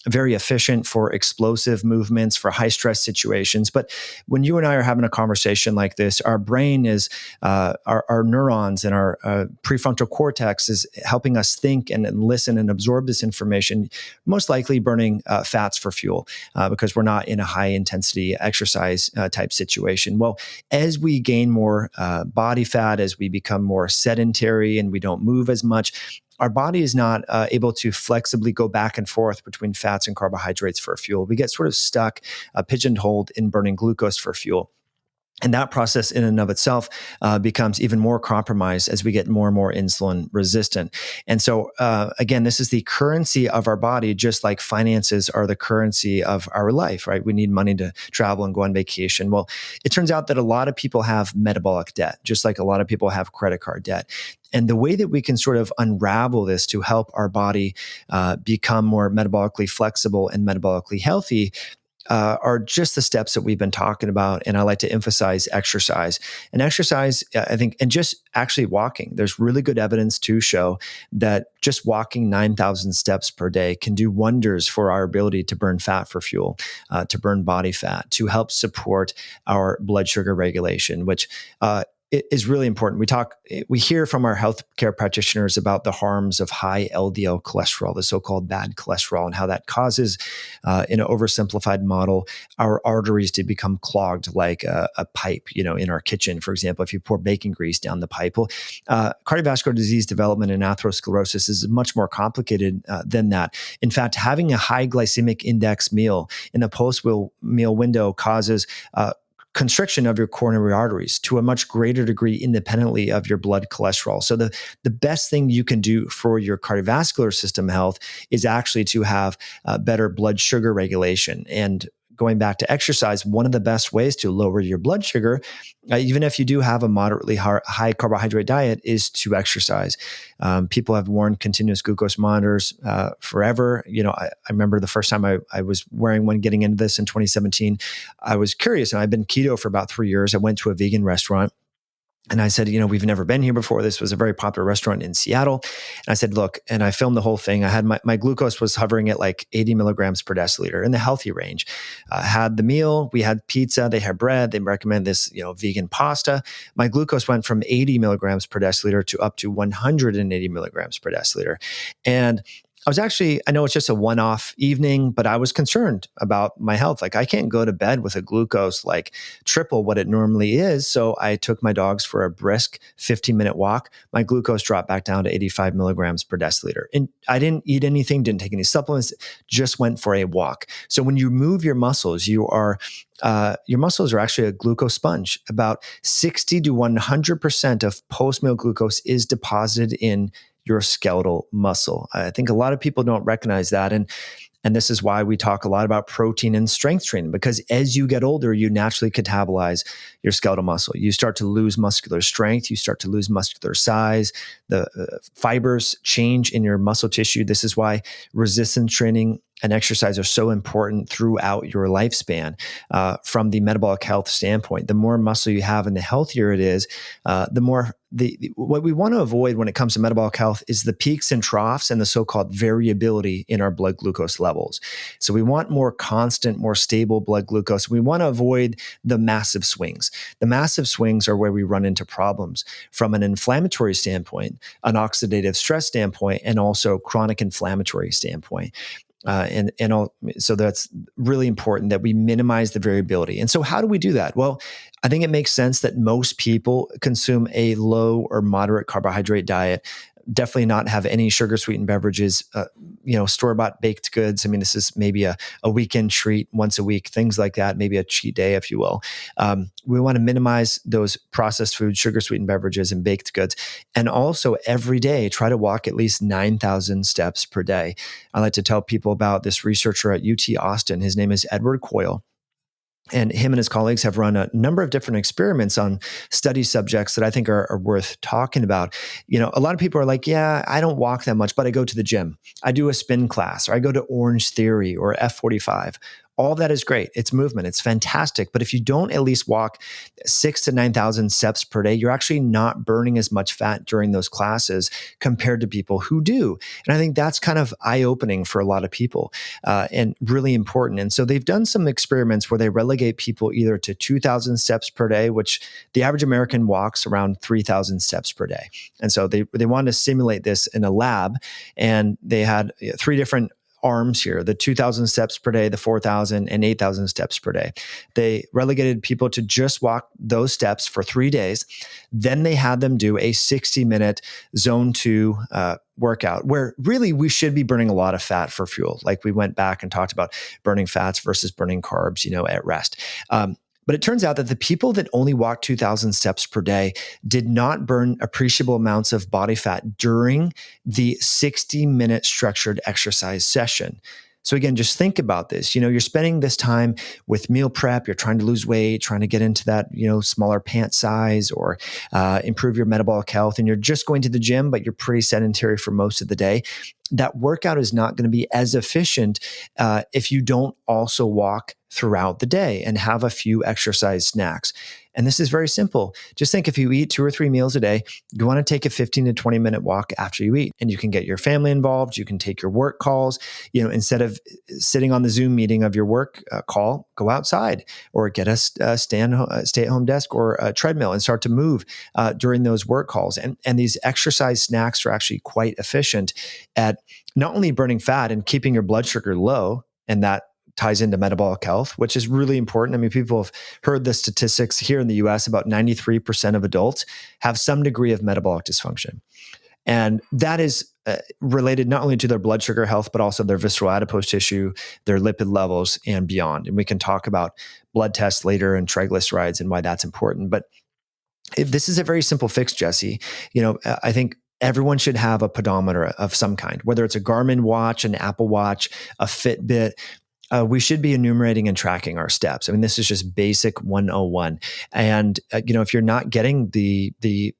Very efficient for explosive movements, for high stress situations. But when you and I are having a conversation like this, our brain is, our neurons and our prefrontal cortex is helping us think and listen and absorb this information, most likely burning fats for fuel, because we're not in a high intensity exercise type situation. Well, as we gain more body fat, as we become more sedentary and we don't move as much, our body is not able to flexibly go back and forth between fats and carbohydrates for fuel. We get sort of stuck, pigeonholed in burning glucose for fuel. And that process in and of itself becomes even more compromised as we get more and more insulin resistant. And so, again, this is the currency of our body, just like finances are the currency of our life, right? We need money to travel and go on vacation. Well, it turns out that a lot of people have metabolic debt, just like a lot of people have credit card debt. And the way that we can sort of unravel this to help our body become more metabolically flexible and metabolically healthy are just the steps that we've been talking about. And I like to emphasize exercise. And exercise, I think, and just actually walking. There's really good evidence to show that just walking 9,000 steps per day can do wonders for our ability to burn fat for fuel, to burn body fat, to help support our blood sugar regulation, which it is really important. We hear from our healthcare practitioners about the harms of high LDL cholesterol, the so-called bad cholesterol, and how that causes, in an oversimplified model, our arteries to become clogged like a pipe, in our kitchen, for example, if you pour baking grease down the pipe. Well, cardiovascular disease development and atherosclerosis is much more complicated than that. In fact, having a high glycemic index meal in a post-meal window causes constriction of your coronary arteries to a much greater degree independently of your blood cholesterol. So the best thing you can do for your cardiovascular system health is actually to have better blood sugar regulation. And going back to exercise, one of the best ways to lower your blood sugar, even if you do have a moderately high carbohydrate diet, is to exercise. People have worn continuous glucose monitors forever. I remember the first time I was wearing one getting into this in 2017. I was curious, and I've been keto for about 3 years. I went to a vegan restaurant. And I said, we've never been here before. This was a very popular restaurant in Seattle. And I said, look, and I filmed the whole thing. I had my glucose was hovering at like 80 milligrams per deciliter in the healthy range. Had the meal, we had pizza, they had bread. They recommend this, vegan pasta. My glucose went from 80 milligrams per deciliter to up to 180 milligrams per deciliter. And I know it's just a one-off evening, but I was concerned about my health. Like, I can't go to bed with a glucose like triple what it normally is. So I took my dogs for a brisk 15-minute walk. My glucose dropped back down to 85 milligrams per deciliter. And I didn't eat anything, didn't take any supplements, just went for a walk. So when you move your muscles, your muscles are actually a glucose sponge. About 60 to 100% of post-meal glucose is deposited in your skeletal muscle. I think a lot of people don't recognize that. And this is why we talk a lot about protein and strength training, because as you get older, you naturally catabolize your skeletal muscle. You start to lose muscular strength. You start to lose muscular size. The fibers change in your muscle tissue. This is why resistance training and exercise are so important throughout your lifespan. From the metabolic health standpoint, the more muscle you have and the healthier it is, the more what we want to avoid when it comes to metabolic health is the peaks and troughs and the so-called variability in our blood glucose levels. So we want more constant, more stable blood glucose. We want to avoid the massive swings. The massive swings are where we run into problems from an inflammatory standpoint, an oxidative stress standpoint, and also chronic inflammatory standpoint. So that's really important that we minimize the variability. And so how do we do that? Well, I think it makes sense that most people consume a low or moderate carbohydrate diet. Definitely not have any sugar sweetened beverages, store-bought baked goods. I mean, this is maybe a weekend treat once a week, things like that, maybe a cheat day, if you will. We want to minimize those processed foods, sugar sweetened beverages, and baked goods. And also every day, try to walk at least 9,000 steps per day. I like to tell people about this researcher at UT Austin. His name is Edward Coyle. And him and his colleagues have run a number of different experiments on study subjects that I think are worth talking about. A lot of people are like, yeah, I don't walk that much, but I go to the gym. I do a spin class, or I go to Orange Theory or F45. All that is great. It's movement. It's fantastic. But if you don't at least walk 6,000 to 9,000 steps per day, you're actually not burning as much fat during those classes compared to people who do. And I think that's kind of eye-opening for a lot of people and really important. And so they've done some experiments where they relegate people either to 2,000 steps per day, which the average American walks around 3,000 steps per day. And so they wanted to simulate this in a lab, and they had 3 different arms here, the 2,000 steps per day, the 4,000 and 8,000 steps per day. They relegated people to just walk those steps for 3 days. Then they had them do a 60-minute zone 2 workout where really we should be burning a lot of fat for fuel. Like we went back and talked about burning fats versus burning carbs, at rest. But it turns out that the people that only walked 2,000 steps per day did not burn appreciable amounts of body fat during the 60-minute structured exercise session. So again, just think about this. You're spending this time with meal prep. You're trying to lose weight, trying to get into that, smaller pant size or improve your metabolic health. And you're just going to the gym, but you're pretty sedentary for most of the day. That workout is not going to be as efficient if you don't also walk throughout the day and have a few exercise snacks. And this is very simple. Just think, if you eat 2 or 3 meals a day, you want to take a 15 to 20 minute walk after you eat, and you can get your family involved. You can take your work calls, instead of sitting on the Zoom meeting of your work call, go outside or get a stay-at-home desk or a treadmill and start to move during those work calls. And these exercise snacks are actually quite efficient at not only burning fat and keeping your blood sugar low, and that ties into metabolic health, which is really important. I mean, people have heard the statistics here in the US, about 93% of adults have some degree of metabolic dysfunction. And that is related not only to their blood sugar health, but also their visceral adipose tissue, their lipid levels, and beyond. And we can talk about blood tests later and triglycerides and why that's important. But if this is a very simple fix, Jesse. I think everyone should have a pedometer of some kind, whether it's a Garmin watch, an Apple Watch, a Fitbit. We should be enumerating and tracking our steps. I mean, this is just basic 101. And, if you're not getting the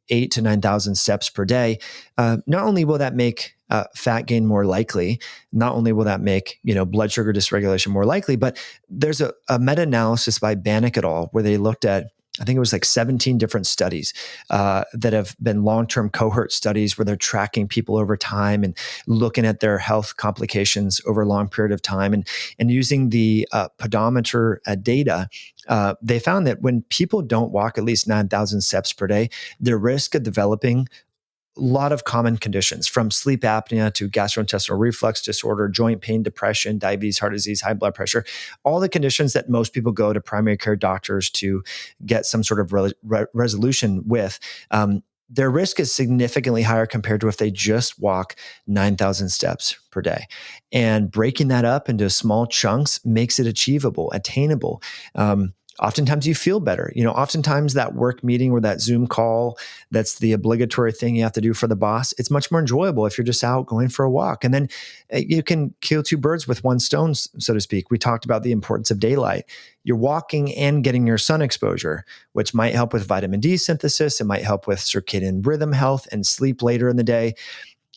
8,000 to 9,000 steps per day, not only will that make fat gain more likely, not only will that make, blood sugar dysregulation more likely, but there's a meta-analysis by Bannock et al. Where they looked at, I think it was like 17 different studies that have been long-term cohort studies where they're tracking people over time and looking at their health complications over a long period of time. And using the pedometer data, they found that when people don't walk at least 9,000 steps per day, their risk of developing a lot of common conditions, from sleep apnea to gastrointestinal reflux disorder, joint pain, depression, diabetes, heart disease, high blood pressure, all the conditions that most people go to primary care doctors to get some sort of resolution with, their risk is significantly higher compared to if they just walk 9,000 steps per day. And breaking that up into small chunks makes it achievable, attainable. Oftentimes you feel better. Oftentimes that work meeting or that Zoom call, that's the obligatory thing you have to do for the boss. It's much more enjoyable if you're just out going for a walk. And then you can kill 2 birds with 1 stone, so to speak. We talked about the importance of daylight. You're walking and getting your sun exposure, which might help with vitamin D synthesis. It might help with circadian rhythm health and sleep later in the day.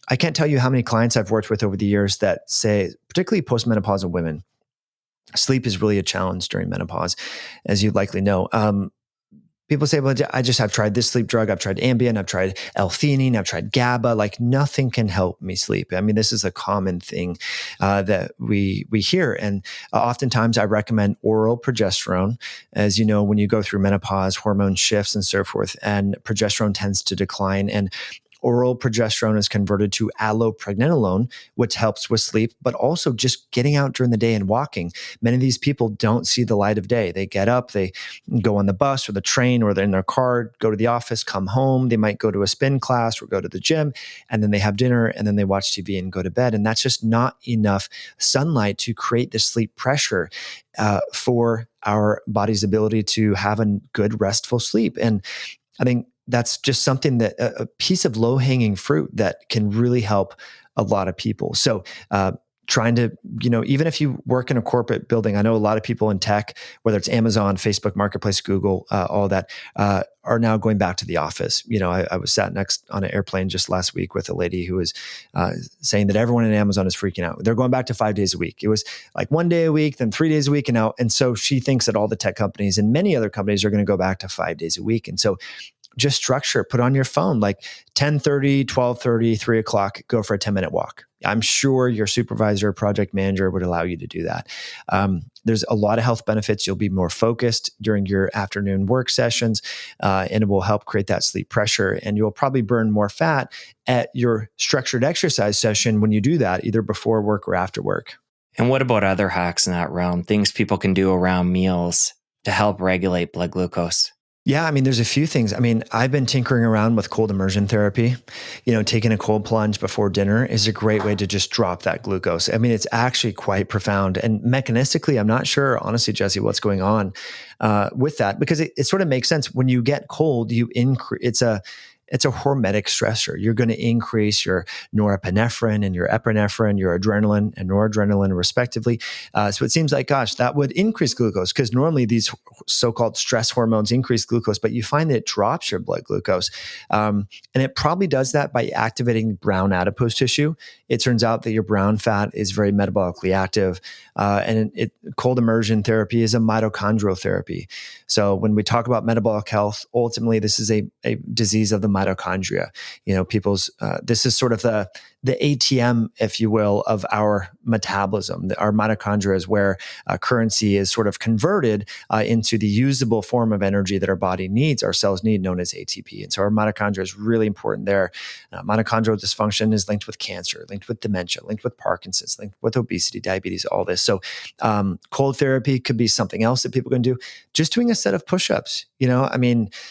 I can't tell you how many clients I've worked with over the years that say, particularly postmenopausal women, sleep is really a challenge during menopause, as you likely know. People say, well, I've tried this sleep drug. I've tried Ambien. I've tried L-theanine. I've tried GABA. Like nothing can help me sleep. I mean, this is a common thing that we hear. And oftentimes I recommend oral progesterone. As you know, when you go through menopause, hormone shifts and so forth, and progesterone tends to decline. And oral progesterone is converted to allopregnanolone, which helps with sleep, but also just getting out during the day and walking. Many of these people don't see the light of day. They get up, they go on the bus or the train or they're in their car, go to the office, come home. They might go to a spin class or go to the gym, and then they have dinner and then they watch TV and go to bed. And that's just not enough sunlight to create the sleep pressure for our body's ability to have a good, restful sleep. And I think that's just something that a piece of low hanging fruit that can really help a lot of people. So, trying to, even if you work in a corporate building, I know a lot of people in tech, whether it's Amazon, Facebook Marketplace, Google, all that, are now going back to the office. I was sat next on an airplane just last week with a lady who was saying that everyone in Amazon is freaking out. They're going back to 5 days a week. It was like 1 day a week, then 3 days a week. And so she thinks that all the tech companies and many other companies are going to go back to 5 days a week. And so just structure, put on your phone, like 10:30, 12:30, 3 o'clock, go for a 10-minute walk. I'm sure your supervisor, project manager would allow you to do that. There's a lot of health benefits. You'll be more focused during your afternoon work sessions, and it will help create that sleep pressure. And you'll probably burn more fat at your structured exercise session when you do that, either before work or after work. And what about other hacks in that realm? Things people can do around meals to help regulate blood glucose? Yeah, I mean, there's a few things. I mean, I've been tinkering around with cold immersion therapy. Taking a cold plunge before dinner is a great way to just drop that glucose. I mean, it's actually quite profound. And mechanistically, I'm not sure, honestly, Jesse, what's going on with that, because it sort of makes sense. When you get cold, you increase. It's a hormetic stressor. You're going to increase your norepinephrine and your epinephrine, your adrenaline and noradrenaline, respectively. So it seems like, gosh, that would increase glucose, because normally these so-called stress hormones increase glucose, but you find that it drops your blood glucose. And it probably does that by activating brown adipose tissue. It turns out that your brown fat is very metabolically active. And cold immersion therapy is a mitochondrial therapy. So when we talk about metabolic health, ultimately, this is a disease of the mitochondria. This is sort of the ATM, if you will, of our metabolism. Our mitochondria is where currency is sort of converted into the usable form of energy that our body needs, our cells need, known as ATP. And so our mitochondria is really important there. Mitochondrial dysfunction is linked with cancer, linked with dementia, linked with Parkinson's, linked with obesity, diabetes, all this. So cold therapy could be something else that people can do. Just doing a set of push-ups.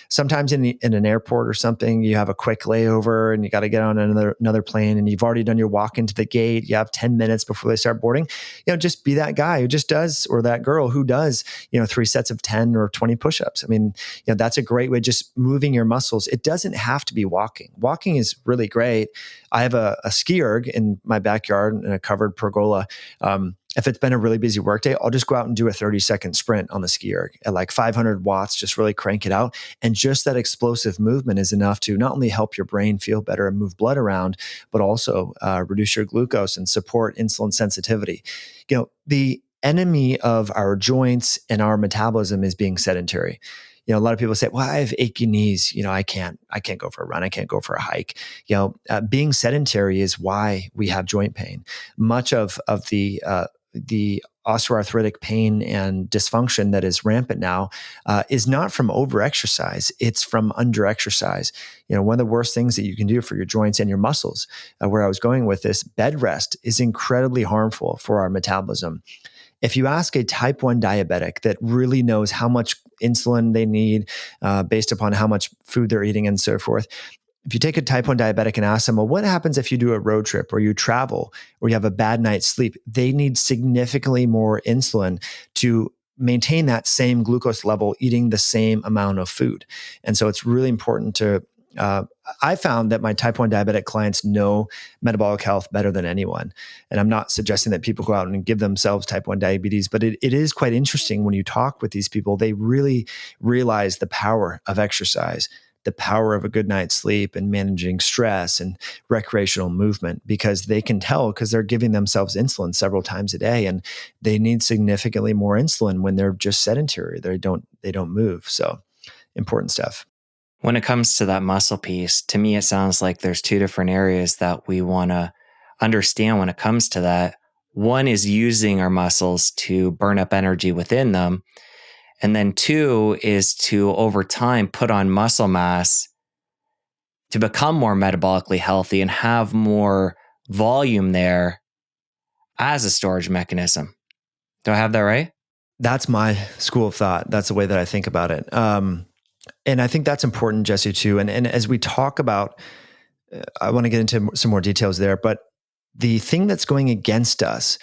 Sometimes in an airport or something, you have a quick layover and you got to get on another plane, and you've already done your walk into the gate. You have 10 minutes before they start boarding. Just be that guy who just does, or that girl who does, 3 sets of 10 or 20 push-ups. I mean, that's a great way, just moving your muscles. It doesn't have to be walking. Walking is really great. I have a ski erg in my backyard in a covered pergola. If it's been a really busy workday, I'll just go out and do a 30-second sprint on the ski erg at like 500 watts, just really crank it out. And just that explosive movement is enough to not only help your brain feel better and move blood around, but also reduce your glucose and support insulin sensitivity. The enemy of our joints and our metabolism is being sedentary. A lot of people say, well, I have achy knees. I can't go for a run. I can't go for a hike. Being sedentary is why we have joint pain. Much of the osteoarthritic pain and dysfunction that is rampant now is not from overexercise. It's from underexercise. One of the worst things that you can do for your joints and your muscles, where I was going with this, bed rest is incredibly harmful for our metabolism. If you ask a type 1 diabetic that really knows how much insulin they need based upon how much food they're eating and so forth, if you take a type 1 diabetic and ask them, well, what happens if you do a road trip or you travel or you have a bad night's sleep? They need significantly more insulin to maintain that same glucose level, eating the same amount of food. And so it's really important to I found that my type 1 diabetic clients know metabolic health better than anyone. And I'm not suggesting that people go out and give themselves type 1 diabetes, but it is quite interesting when you talk with these people. They really realize the power of exercise the power of a good night's sleep and managing stress and recreational movement, because they can tell, because they're giving themselves insulin several times a day, and they need significantly more insulin when they're just sedentary. They don't move. So important stuff. When it comes to that muscle piece, to me, it sounds like there's two different areas that we want to understand when it comes to that. One is using our muscles to burn up energy within them. And then two is to, over time, put on muscle mass to become more metabolically healthy and have more volume there as a storage mechanism. Do I have that right? That's my school of thought. That's the way that I think about it. And I think that's important, Jesse, too. And as we talk about, I want to get into some more details there, but the thing that's going against us,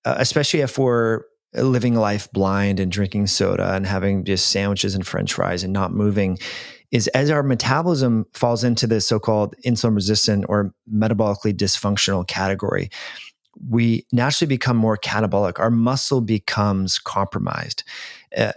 especially if we're living life blind and drinking soda and having just sandwiches and French fries and not moving, is as our metabolism falls into this so-called insulin resistant or metabolically dysfunctional category, we naturally become more catabolic. Our muscle becomes compromised.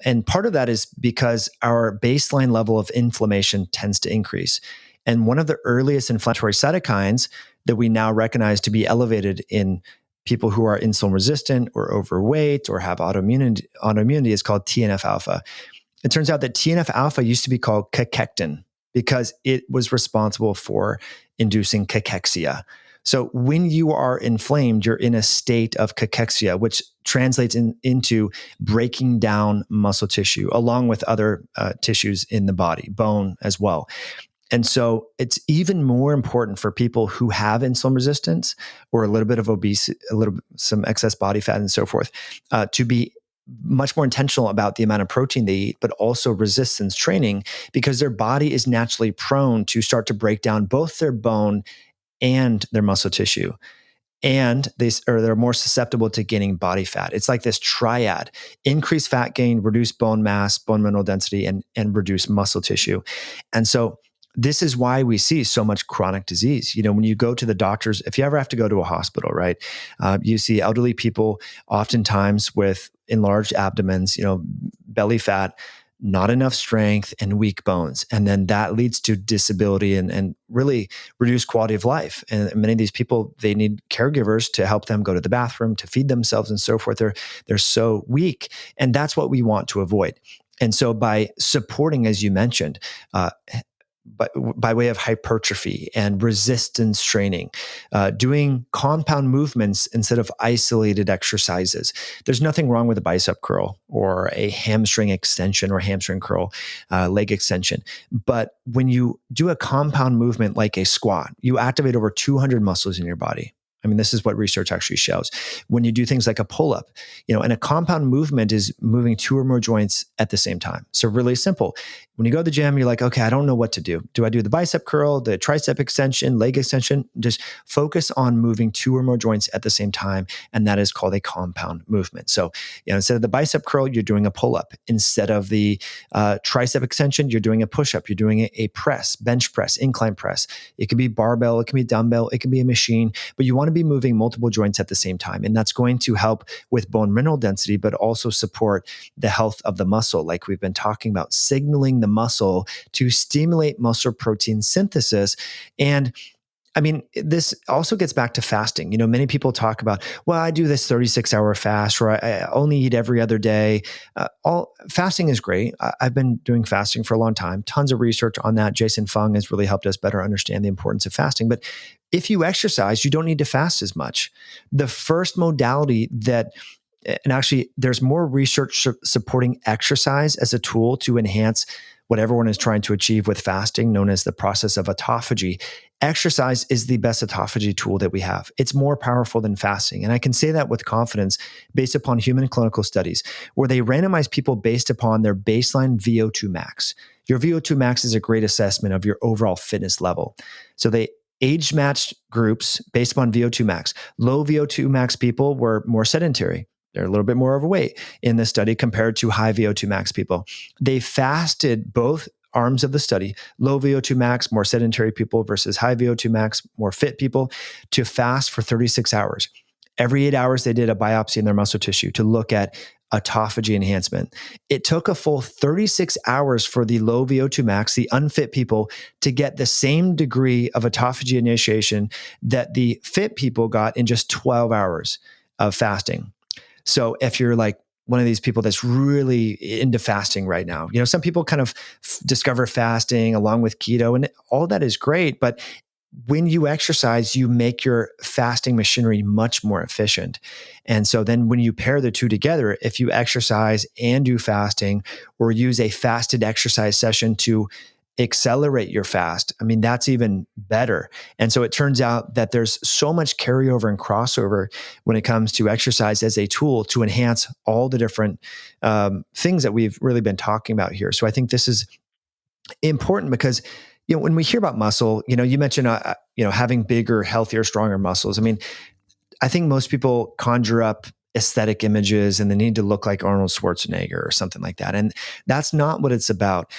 And part of that is because our baseline level of inflammation tends to increase. And one of the earliest inflammatory cytokines that we now recognize to be elevated in people who are insulin resistant or overweight or have autoimmunity is called TNF alpha. It turns out that TNF alpha used to be called cachectin because it was responsible for inducing cachexia. So when you are inflamed, you're in a state of cachexia, which translates into breaking down muscle tissue, along with other tissues in the body, bone as well. And so it's even more important for people who have insulin resistance or a little bit of obesity, some excess body fat and so forth, to be much more intentional about the amount of protein they eat, but also resistance training, because their body is naturally prone to start to break down both their bone and their muscle tissue. And they're more susceptible to gaining body fat. It's like this triad: increase fat gain, reduce bone mass, bone mineral density, and reduce muscle tissue. And so this is why we see so much chronic disease. When you go to the doctors, if you ever have to go to a hospital, right, you see elderly people oftentimes with enlarged abdomens, belly fat, not enough strength, and weak bones. And then that leads to disability and really reduced quality of life. And many of these people, they need caregivers to help them go to the bathroom, to feed themselves and so forth. They're so weak. And that's what we want to avoid. And so by supporting, as you mentioned, but by way of hypertrophy and resistance training, doing compound movements instead of isolated exercises. There's nothing wrong with a bicep curl or a hamstring extension or hamstring curl, leg extension. But when you do a compound movement like a squat, you activate over 200 muscles in your body. I mean, this is what research actually shows. When you do things like a pull-up, and a compound movement is moving two or more joints at the same time. So really simple. When you go to the gym, you're like, okay, I don't know what to do. Do I do the bicep curl, the tricep extension, leg extension? Just focus on moving two or more joints at the same time. And that is called a compound movement. So, instead of the bicep curl, you're doing a pull-up. Instead of the tricep extension, you're doing a push-up. You're doing a press, bench press, incline press. It could be barbell, it can be dumbbell, it can be a machine, but you want to be moving multiple joints at the same time. And that's going to help with bone mineral density, but also support the health of the muscle, like we've been talking about, signaling the muscle to stimulate muscle protein synthesis. And I mean, this also gets back to fasting. Many people talk about, well, I do this 36-hour fast, or I only eat every other day. Fasting is great. I've been doing fasting for a long time. Tons of research on that. Jason Fung has really helped us better understand the importance of fasting. But if you exercise, you don't need to fast as much. The first modality and actually there's more research supporting exercise as a tool to enhance what everyone is trying to achieve with fasting, known as the process of autophagy. Exercise is the best autophagy tool that we have. It's more powerful than fasting. And I can say that with confidence based upon human clinical studies where they randomize people based upon their baseline VO2 max. Your VO2 max is a great assessment of your overall fitness level. So they age-matched groups based upon VO2 max. Low VO2 max people were more sedentary. They're a little bit more overweight in this study compared to high VO2 max people. They fasted both arms of the study, low VO2 max, more sedentary people versus high VO2 max, more fit people, to fast for 36 hours. Every 8 hours, they did a biopsy in their muscle tissue to look at autophagy enhancement. It took a full 36 hours for the low VO2 max, the unfit people, to get the same degree of autophagy initiation that the fit people got in just 12 hours of fasting. So if you're like one of these people that's really into fasting right now, some people kind of discover fasting along with keto, and all that is great, but when you exercise, you make your fasting machinery much more efficient. And so then when you pair the two together, if you exercise and do fasting, or use a fasted exercise session to accelerate your fast, that's even better. And so it turns out that there's so much carryover and crossover when it comes to exercise as a tool to enhance all the different things that we've really been talking about here. So I think this is important because when we hear about muscle, you mentioned, having bigger, healthier, stronger muscles. I think most people conjure up aesthetic images and they need to look like Arnold Schwarzenegger or something like that. And that's not what it's about.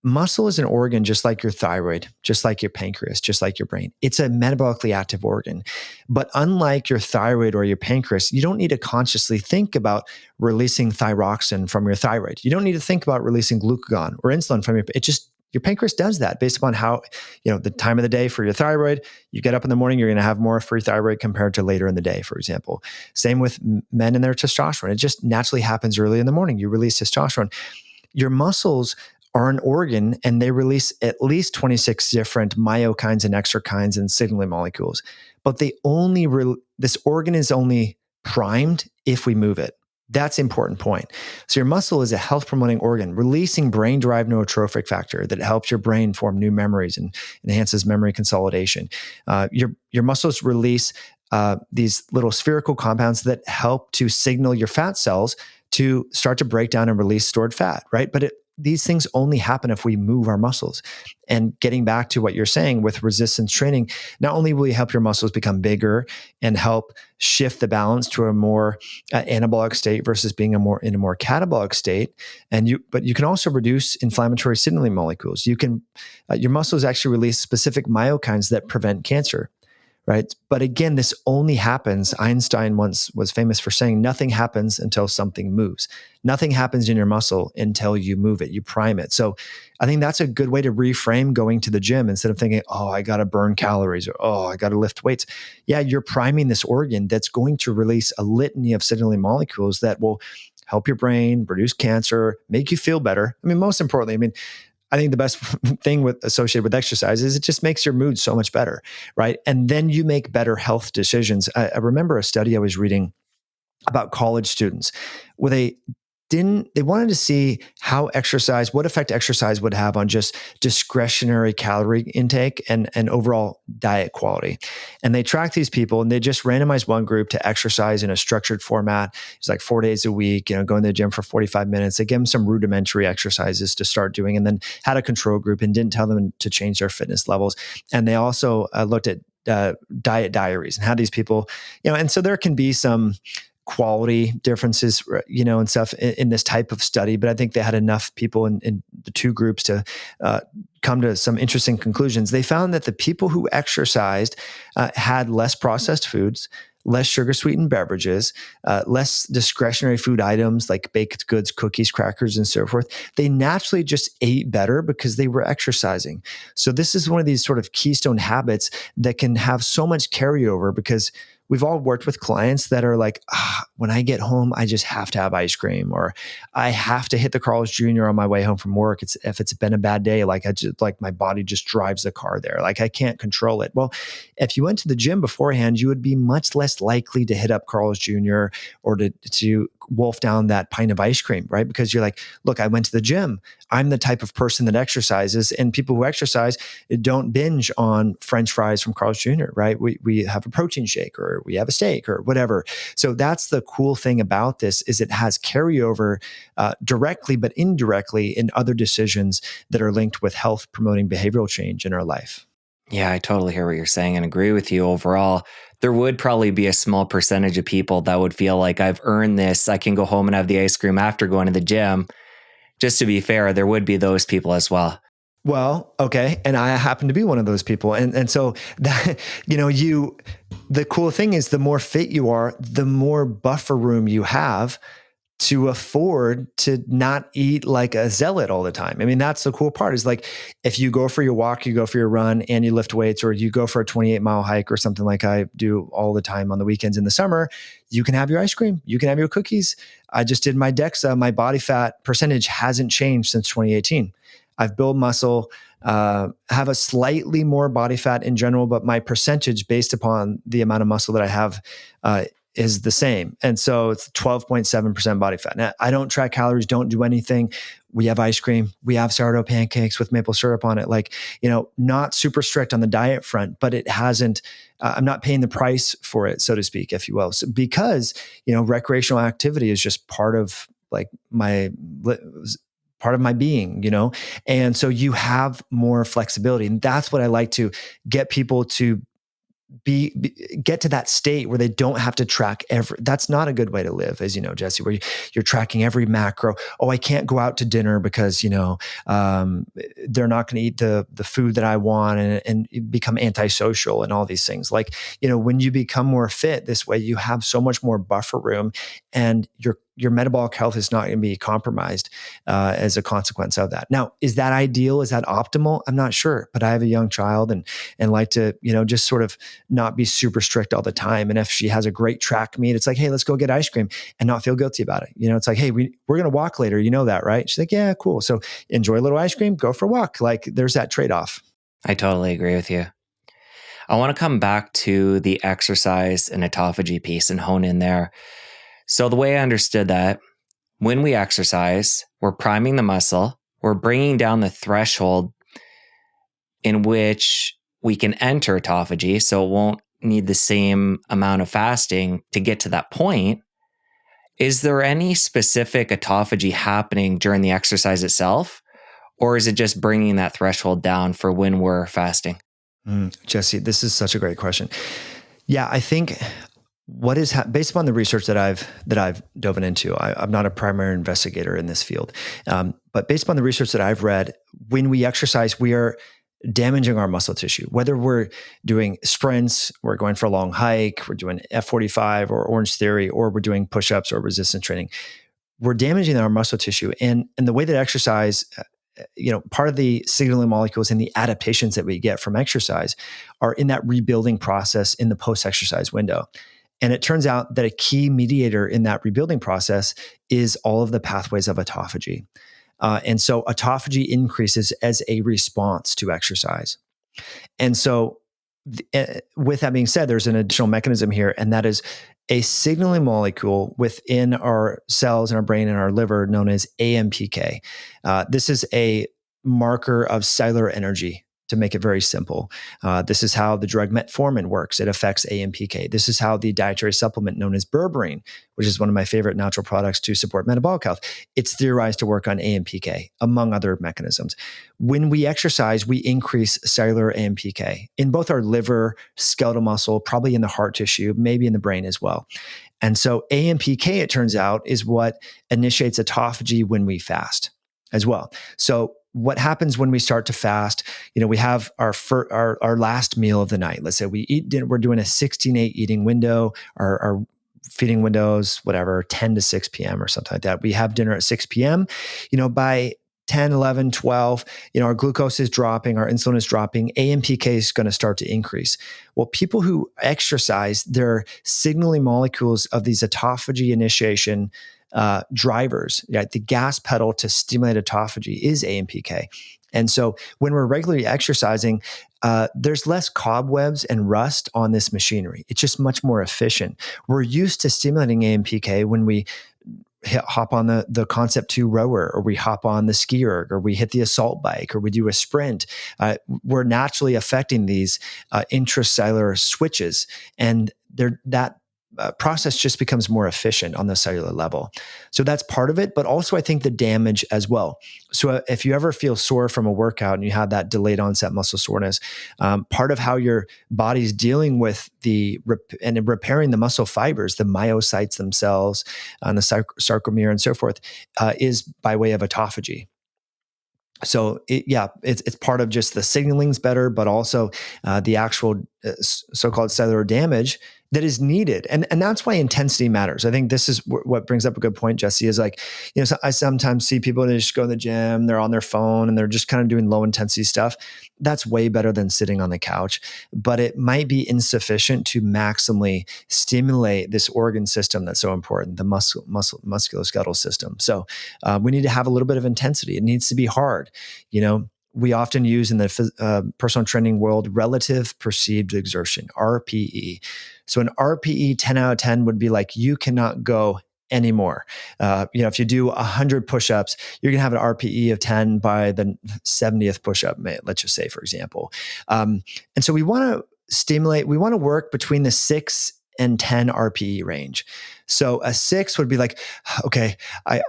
Muscle is an organ just like your thyroid, just like your pancreas, just like your brain. It's a metabolically active organ. But unlike your thyroid or your pancreas, you don't need to consciously think about releasing thyroxine from your thyroid. You don't need to think about releasing glucagon or insulin from your pancreas does that based upon how, the time of the day for your thyroid. You get up in the morning, you're going to have more free thyroid compared to later in the day, for example. Same with men and their testosterone. It just naturally happens early in the morning. You release testosterone. Your muscles are an organ, and they release at least 26 different myokines and exokines and signaling molecules. But this organ is only primed if we move it. That's an important point. So your muscle is a health-promoting organ, releasing brain-derived neurotrophic factor that helps your brain form new memories and enhances memory consolidation. Your muscles release these little spherical compounds that help to signal your fat cells to start to break down and release stored fat, right? But these things only happen if we move our muscles. And getting back to what you're saying with resistance training, not only will you help your muscles become bigger and help shift the balance to a more anabolic state versus being in a more catabolic state, but you can also reduce inflammatory signaling molecules. Your muscles actually release specific myokines that prevent cancer. Right. But again, this only happens. Einstein once was famous for saying, nothing happens until something moves. Nothing happens in your muscle until you move it, you prime it. So I think that's a good way to reframe going to the gym instead of thinking, oh, I got to burn calories, or, oh, I got to lift weights. Yeah, you're priming this organ that's going to release a litany of signaling molecules that will help your brain, reduce cancer, make you feel better. Most importantly, I think the best thing associated with exercise is it just makes your mood so much better, right? And then you make better health decisions. I remember a study I was reading about college students where they wanted to see what effect exercise would have on just discretionary calorie intake and overall diet quality. And they tracked these people and they just randomized one group to exercise in a structured format. It's like 4 days a week, going to the gym for 45 minutes. They gave them some rudimentary exercises to start doing, and then had a control group and didn't tell them to change their fitness levels. And they also looked at diet diaries and how these people, and so there can be some quality differences, and stuff in this type of study. But I think they had enough people in the two groups to come to some interesting conclusions. They found that the people who exercised had less processed foods, less sugar sweetened beverages, less discretionary food items like baked goods, cookies, crackers, and so forth. They naturally just ate better because they were exercising. So this is one of these sort of keystone habits that can have so much carryover, because we've all worked with clients that are like, when I get home, I just have to have ice cream, or I have to hit the Carl's Jr. on my way home from work. If it's been a bad day, like my body just drives the car there. Like I can't control it. Well, if you went to the gym beforehand, you would be much less likely to hit up Carl's Jr. or to wolf down that pint of ice cream, right? Because you're like, look, I went to the gym. I'm the type of person that exercises, and people who exercise don't binge on French fries from Carl's Jr., right? We have a protein shake, or we have a steak, or whatever. So that's the cool thing about this, is it has carryover directly but indirectly in other decisions that are linked with health promoting behavioral change in our life. Yeah, I totally hear what you're saying and agree with you overall. There would probably be a small percentage of people that would feel like, I've earned this. I can go home and have the ice cream after going to the gym. Just to be fair, there would be those people as well. Well, okay. And I happen to be one of those people. And so that, the cool thing is, the more fit you are, the more buffer room you have to afford to not eat like a zealot all the time. I mean, that's the cool part is like, if you go for your walk, you go for your run and you lift weights, or you go for a 28-mile hike or something like I do all the time on the weekends in the summer, you can have your ice cream, you can have your cookies. I just did my DEXA. My body fat percentage hasn't changed since 2018. I've built muscle, have a slightly more body fat in general, but my percentage based upon the amount of muscle that I have is the same. And so it's 12.7% body fat. Now, I don't track calories, don't do anything. We have ice cream. We have sourdough pancakes with maple syrup on it. Like, not super strict on the diet front, but it hasn't, I'm not paying the price for it, so to speak, if you will. So because, recreational activity is just part of like part of my being, and so you have more flexibility. And that's what I like to get people to get to that state where they don't have to track that's not a good way to live, as you know, Jesse, where you're tracking every macro. Oh, I can't go out to dinner because, they're not going to eat the food that I want, and become antisocial and all these things. Like, when you become more fit this way, you have so much more buffer room, and your metabolic health is not going to be compromised as a consequence of that. Now, is that ideal? Is that optimal? I'm not sure, but I have a young child and like to, just sort of not be super strict all the time. And if she has a great track meet, it's like, hey, let's go get ice cream and not feel guilty about it. It's like, hey, we're going to walk later. You know that, right? She's like, yeah, cool. So enjoy a little ice cream, go for a walk. Like there's that trade-off. I totally agree with you. I want to come back to the exercise and autophagy piece and hone in there. So the way I understood that, when we exercise, we're priming the muscle, we're bringing down the threshold in which we can enter autophagy, so it won't need the same amount of fasting to get to that point. Is there any specific autophagy happening during the exercise itself, or is it just bringing that threshold down for when we're fasting? Jesse, this is such a great question. Yeah, I think what is based upon the research that I've dove into, I'm not a primary investigator in this field, but based upon the research that I've read, when we exercise, we are damaging our muscle tissue. Whether we're doing sprints, we're going for a long hike, we're doing F45 or Orange Theory, or we're doing push-ups or resistance training, we're damaging our muscle tissue. And the way that exercise, part of the signaling molecules and the adaptations that we get from exercise are in that rebuilding process in the post-exercise window. And it turns out that a key mediator in that rebuilding process is all of the pathways of autophagy. And so autophagy increases as a response to exercise. And so with that being said, there's an additional mechanism here, and that is a signaling molecule within our cells in our brain and our liver known as AMPK. This is a marker of cellular energy. To make it very simple, this is how the drug metformin works. It affects AMPK. This is how the dietary supplement known as berberine, which is one of my favorite natural products to support metabolic health, it's theorized to work on AMPK, among other mechanisms. When we exercise, we increase cellular AMPK in both our liver, skeletal muscle, probably in the heart tissue, maybe in the brain as well. And so AMPK, it turns out, is what initiates autophagy when we fast as well. So what happens when we start to fast? We have our last meal of the night. Let's say we eat dinner. We're doing a 16-8 eating window. Our feeding windows, whatever, 10 to 6 p.m. or something like that. We have dinner at 6 p.m. By 10, 11, 12, our glucose is dropping, our insulin is dropping, AMPK is going to start to increase. Well, people who exercise, their signaling molecules of these autophagy initiation drivers, the gas pedal to stimulate autophagy is AMPK. And so when we're regularly exercising, there's less cobwebs and rust on this machinery. It's just much more efficient. We're used to stimulating AMPK when we hop on the Concept 2 rower, or we hop on the ski erg, or we hit the assault bike, or we do a sprint. We're naturally affecting these intracellular switches, and that process just becomes more efficient on the cellular level. So that's part of it, but also I think the damage as well. So if you ever feel sore from a workout and you have that delayed onset muscle soreness, part of how your body's dealing with and repairing the muscle fibers, the myocytes themselves, and the sarcomere and so forth, is by way of autophagy. So it's part of just the signaling's better, but also the actual so-called cellular damage that is needed. And that's why intensity matters. I think this is what brings up a good point, Jesse, is like, so I sometimes see people that just go to the gym, they're on their phone and they're just kind of doing low intensity stuff. That's way better than sitting on the couch, but it might be insufficient to maximally stimulate this organ system that's so important, the musculoskeletal system. So we need to have a little bit of intensity. It needs to be hard. We often use in the personal training world relative perceived exertion, RPE. So an RPE 10 out of 10 would be like, you cannot go anymore. If you do 100 push-ups, you're going to have an RPE of 10 by the 70th push-up, let's just say, for example. And so we want to work between the 6 and 10 RPE range. So a 6 would be like, okay, I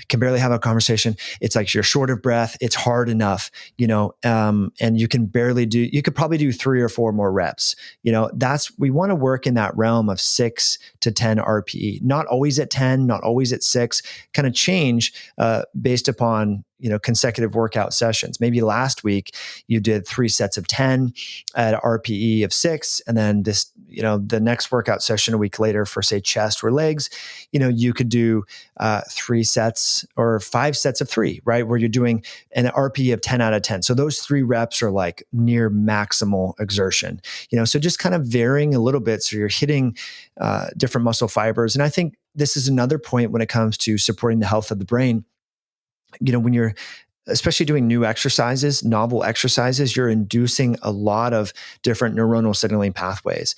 can barely have a conversation. It's like you're short of breath. It's hard enough, and you could probably do 3 or 4 more reps. We want to work in that realm of 6 to 10 RPE, not always at 10, not always at 6, kind of change based upon, consecutive workout sessions. Maybe last week you did 3 sets of 10 at RPE of 6. And then the next workout session a week later for say chest or legs, you could do 3 sets or 5 sets of 3, right? Where you're doing an RPE of 10 out of 10. So those 3 reps are like near maximal exertion, so just kind of varying a little bit. So you're hitting different muscle fibers. And I think this is another point when it comes to supporting the health of the brain. When you're especially doing new exercises, novel exercises, you're inducing a lot of different neuronal signaling pathways.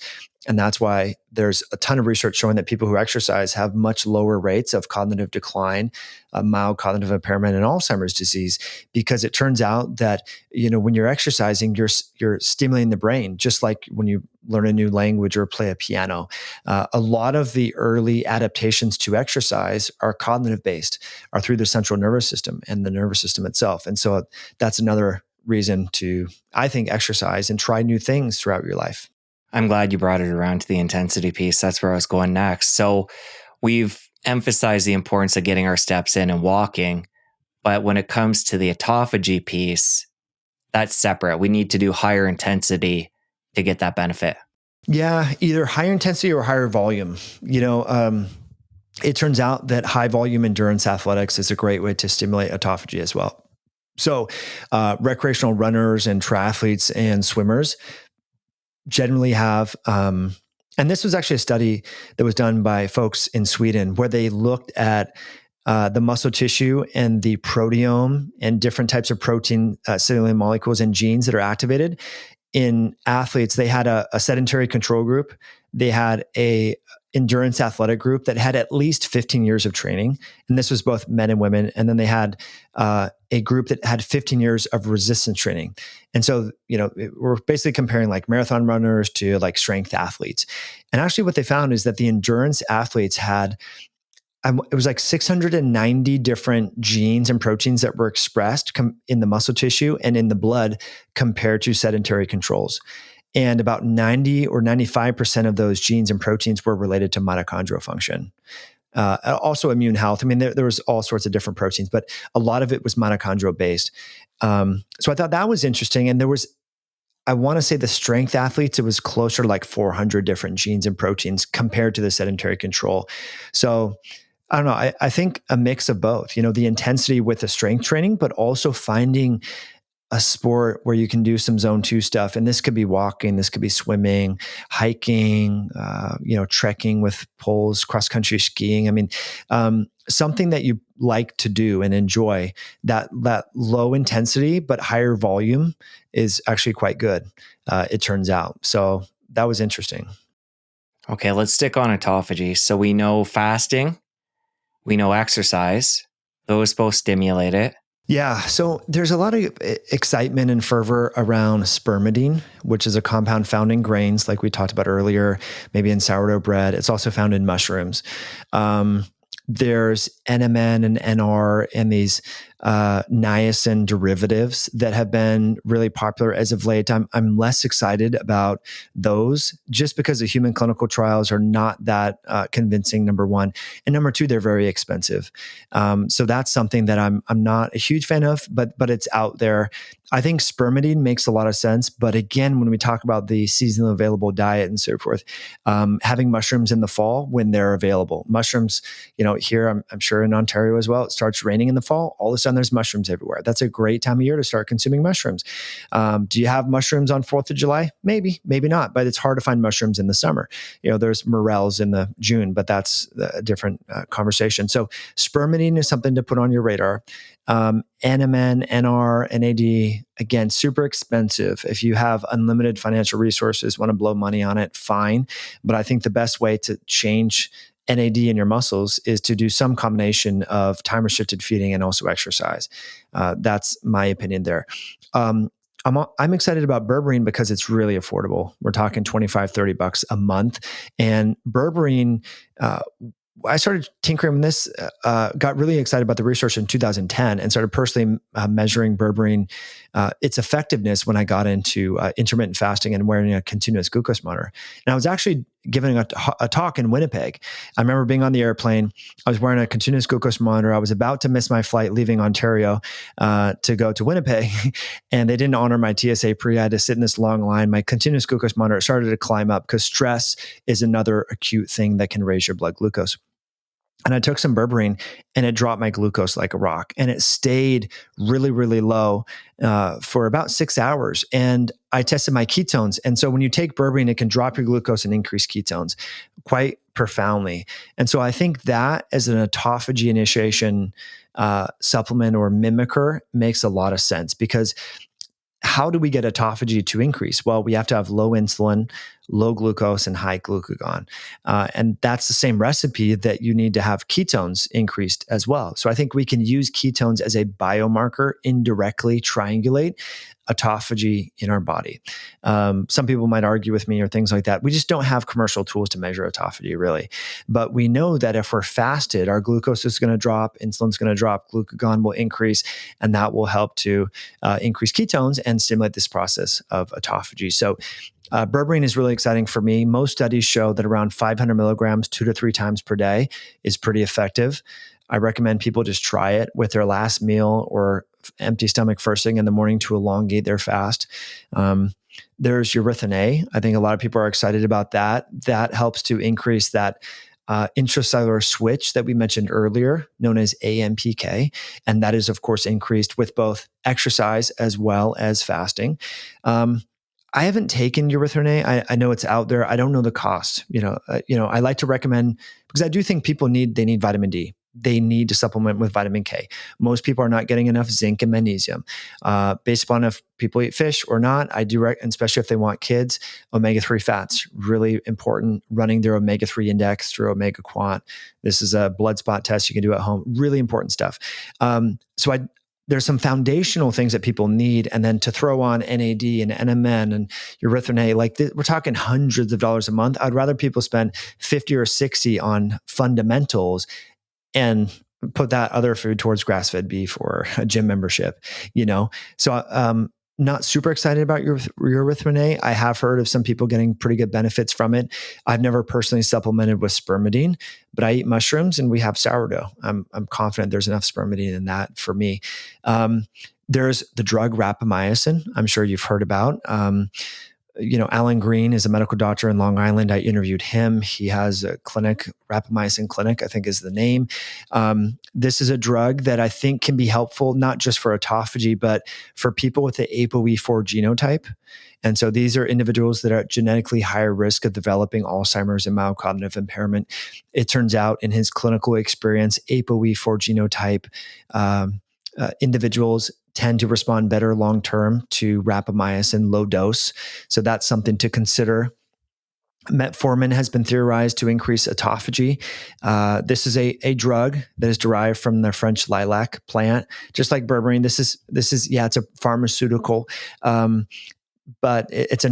And that's why there's a ton of research showing that people who exercise have much lower rates of cognitive decline, mild cognitive impairment, and Alzheimer's disease, because it turns out that, when you're exercising, you're stimulating the brain, just like when you learn a new language or play a piano. A lot of the early adaptations to exercise are cognitive based, are through the central nervous system and the nervous system itself. And so that's another reason to, I think, exercise and try new things throughout your life. I'm glad you brought it around to the intensity piece. That's where I was going next. So we've emphasized the importance of getting our steps in and walking, but when it comes to the autophagy piece, that's separate. We need to do higher intensity to get that benefit. Yeah, either higher intensity or higher volume. It turns out that high volume endurance athletics is a great way to stimulate autophagy as well. So recreational runners and triathletes and swimmers generally have, and this was actually a study that was done by folks in Sweden where they looked at the muscle tissue and the proteome and different types of protein signaling molecules and genes that are activated in athletes. They had a sedentary control group. They had a endurance athletic group that had at least 15 years of training. And this was both men and women. And then they had a group that had 15 years of resistance training. And so, we're basically comparing like marathon runners to like strength athletes. And actually what they found is that the endurance athletes had, it was like 690 different genes and proteins that were expressed in the muscle tissue and in the blood compared to sedentary controls. And about 90 or 95% of those genes and proteins were related to mitochondrial function. Also immune health. I mean, there was all sorts of different proteins, but a lot of it was mitochondrial based. So I thought that was interesting. And I want to say the strength athletes, it was closer to like 400 different genes and proteins compared to the sedentary control. So I don't know. I think a mix of both, the intensity with the strength training, but also finding a sport where you can do some zone 2 stuff. And this could be walking, this could be swimming, hiking, trekking with poles, cross-country skiing. I mean, something that you like to do and enjoy, that low intensity, but higher volume is actually quite good. It turns out. So that was interesting. Okay. Let's stick on autophagy. So we know fasting, we know exercise, those both stimulate it. Yeah. So there's a lot of excitement and fervor around spermidine, which is a compound found in grains, like we talked about earlier, maybe in sourdough bread. It's also found in mushrooms. There's NMN and NR and these niacin derivatives that have been really popular as of late. I'm less excited about those just because the human clinical trials are not that convincing, number one. And number two, they're very expensive. So that's something that I'm not a huge fan of, but it's out there. I think spermidine makes a lot of sense. But again, when we talk about the seasonally available diet and so forth, having mushrooms in the fall when they're available. Mushrooms, here I'm sure in Ontario as well, it starts raining in the fall. All of a sudden there's mushrooms everywhere. That's a great time of year to start consuming mushrooms. Do you have mushrooms on 4th of July? Maybe not, but it's hard to find mushrooms in the summer. There's morels in the June, but that's a different conversation. So spermidine is something to put on your radar. NMN, NR, NAD, again, super expensive. If you have unlimited financial resources, want to blow money on it, fine. But I think the best way to change NAD in your muscles is to do some combination of time-restricted feeding and also exercise. That's my opinion there. I'm excited about berberine because it's really affordable. We're talking $25-$30 a month. And berberine, I started tinkering with this, got really excited about the research in 2010 and started personally measuring berberine, its effectiveness when I got into intermittent fasting and wearing a continuous glucose monitor. And I was actually giving a talk in Winnipeg. I remember being on the airplane. I was wearing a continuous glucose monitor. I was about to miss my flight leaving Ontario to go to Winnipeg, and they didn't honor my TSA pre. I had to sit in this long line. My continuous glucose monitor started to climb up because stress is another acute thing that can raise your blood glucose. And I took some berberine and it dropped my glucose like a rock. And it stayed really, really low for about 6 hours. And I tested my ketones. And so when you take berberine, it can drop your glucose and increase ketones quite profoundly. And so I think that as an autophagy initiation supplement or mimicker makes a lot of sense, because how do we get autophagy to increase? Well, we have to have low insulin, low glucose, and high glucagon. And that's the same recipe that you need to have ketones increased as well. So I think we can use ketones as a biomarker, indirectly triangulate autophagy in our body. Some people might argue with me or things like that. We just don't have commercial tools to measure autophagy, really. But we know that if we're fasted, our glucose is going to drop, insulin's going to drop, glucagon will increase, and that will help to increase ketones and stimulate this process of autophagy. So berberine is really exciting for me. Most studies show that around 500 milligrams 2 to 3 times per day is pretty effective. I recommend people just try it with their last meal or empty stomach first thing in the morning to elongate their fast. There's urethrin A. I think a lot of people are excited about that. That helps to increase that intracellular switch that we mentioned earlier, known as AMPK. And that is, of course, increased with both exercise as well as fasting. I haven't taken urethrin A. I know it's out there. I don't know the cost. I like to recommend, because I do think people need vitamin D. They need to supplement with vitamin K. Most people are not getting enough zinc and magnesium. Based upon if people eat fish or not, I do recommend, especially if they want kids, omega-3 fats, really important. Running their omega-3 index through Omega Quant. This is a blood spot test you can do at home. Really important stuff. There's some foundational things that people need, and then to throw on NAD and NMN and urethrin A, we're talking hundreds of dollars a month. I'd rather people spend 50 or 60 on fundamentals and put that other food towards grass-fed beef or a gym membership, So not super excited about urethrin A. I have heard of some people getting pretty good benefits from it. I've never personally supplemented with spermidine, but I eat mushrooms and we have sourdough. I'm confident there's enough spermidine in that for me. There's the drug rapamycin, I'm sure you've heard about. Alan Green is a medical doctor in Long Island. I interviewed him. He has a clinic, rapamycin clinic, I think is the name. This is a drug that I think can be helpful, not just for autophagy, but for people with the ApoE4 genotype. And so these are individuals that are at genetically higher risk of developing Alzheimer's and mild cognitive impairment. It turns out in his clinical experience, ApoE4 genotype individuals tend to respond better long-term to rapamycin low dose. So that's something to consider. Metformin has been theorized to increase autophagy. This is a drug that is derived from the French lilac plant, just like berberine. This is it's a pharmaceutical, but it's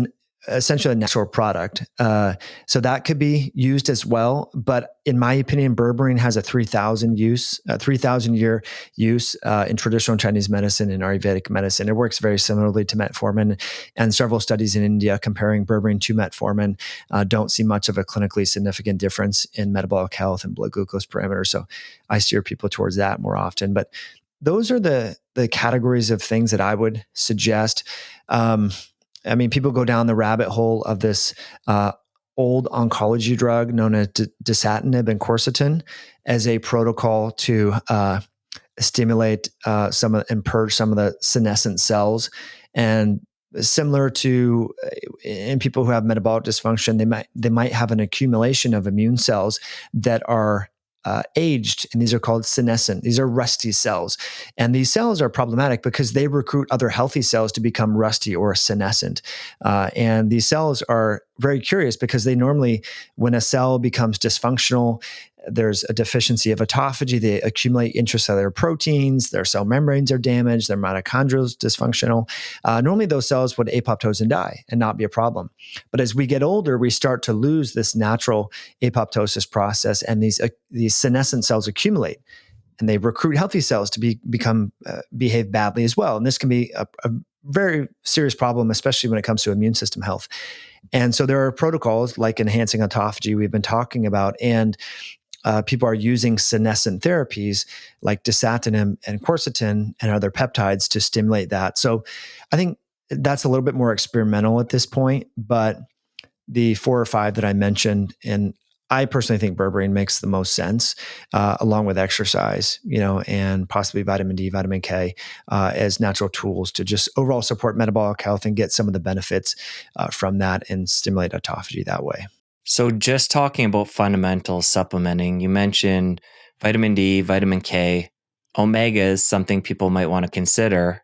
essentially a natural product. So that could be used as well. But in my opinion, berberine has a 3,000 year use in traditional Chinese medicine and Ayurvedic medicine. It works very similarly to metformin, and several studies in India comparing berberine to metformin don't see much of a clinically significant difference in metabolic health and blood glucose parameters. So I steer people towards that more often. But those are the categories of things that I would suggest. I mean, people go down the rabbit hole of this old oncology drug known as dasatinib and quercetin as a protocol to stimulate and purge some of the senescent cells. And similar to in people who have metabolic dysfunction, they might have an accumulation of immune cells that are aged, and these are called senescent. These are rusty cells. And these cells are problematic because they recruit other healthy cells to become rusty or senescent. And these cells are very curious because they normally, when a cell becomes dysfunctional, there's a deficiency of autophagy. They accumulate intracellular proteins. Their cell membranes are damaged. Their mitochondria is dysfunctional. Normally, those cells would apoptose and die and not be a problem. But as we get older, we start to lose this natural apoptosis process, and these senescent cells accumulate, and they recruit healthy cells to behave badly as well. And this can be a very serious problem, especially when it comes to immune system health. And so there are protocols like enhancing autophagy we've been talking about, and people are using senescent therapies like dasatinib and quercetin and other peptides to stimulate that. So I think that's a little bit more experimental at this point, but the 4 or 5 that I mentioned, and I personally think berberine makes the most sense, along with exercise, and possibly vitamin D, vitamin K, as natural tools to just overall support metabolic health and get some of the benefits from that and stimulate autophagy that way. So just talking about fundamental supplementing, you mentioned vitamin D, vitamin K, omega is something people might want to consider.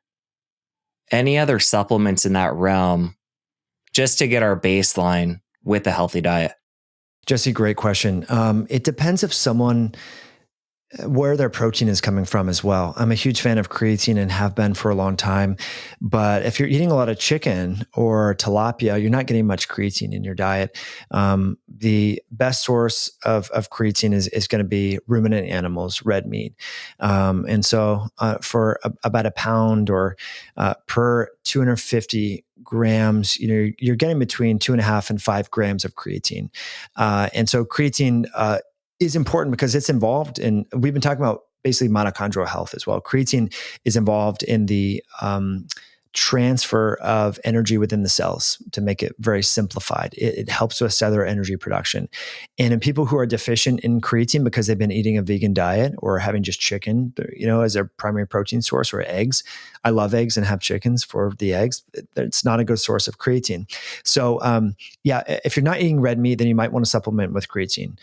Any other supplements in that realm just to get our baseline with a healthy diet? Jesse, great question. It depends if someone where their protein is coming from as well. I'm a huge fan of creatine and have been for a long time. But if you're eating a lot of chicken or tilapia, you're not getting much creatine in your diet. The best source of creatine is going to be ruminant animals, red meat. And so for about a pound or per 250 grams, you're getting between 2.5 and 5 grams of creatine. And so creatine is important because it's involved in, we've been talking about basically mitochondrial health as well. Creatine is involved in the transfer of energy within the cells, to make it very simplified. It helps with cellular energy production. And in people who are deficient in creatine because they've been eating a vegan diet or having just chicken, as their primary protein source, or eggs. I love eggs and have chickens for the eggs. It's not a good source of creatine. So if you're not eating red meat, then you might want to supplement with creatine.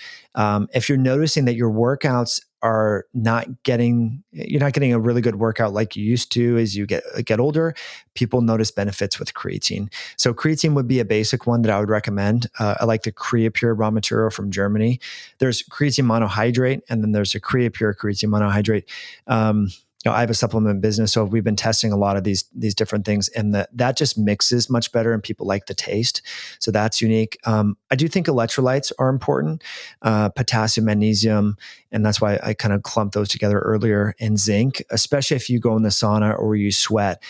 If you're noticing that your workouts you're not getting a really good workout like you used to as you get older, people notice benefits with creatine. So creatine would be a basic one that I would recommend. I like the Creapure raw material from Germany. There's creatine monohydrate, and then there's a Creapure creatine monohydrate. I have a supplement business, so we've been testing a lot of these different things, and that just mixes much better, and people like the taste. So that's unique. I do think electrolytes are important, potassium, magnesium, and that's why I kind of clumped those together earlier, and zinc, especially if you go in the sauna or you sweat.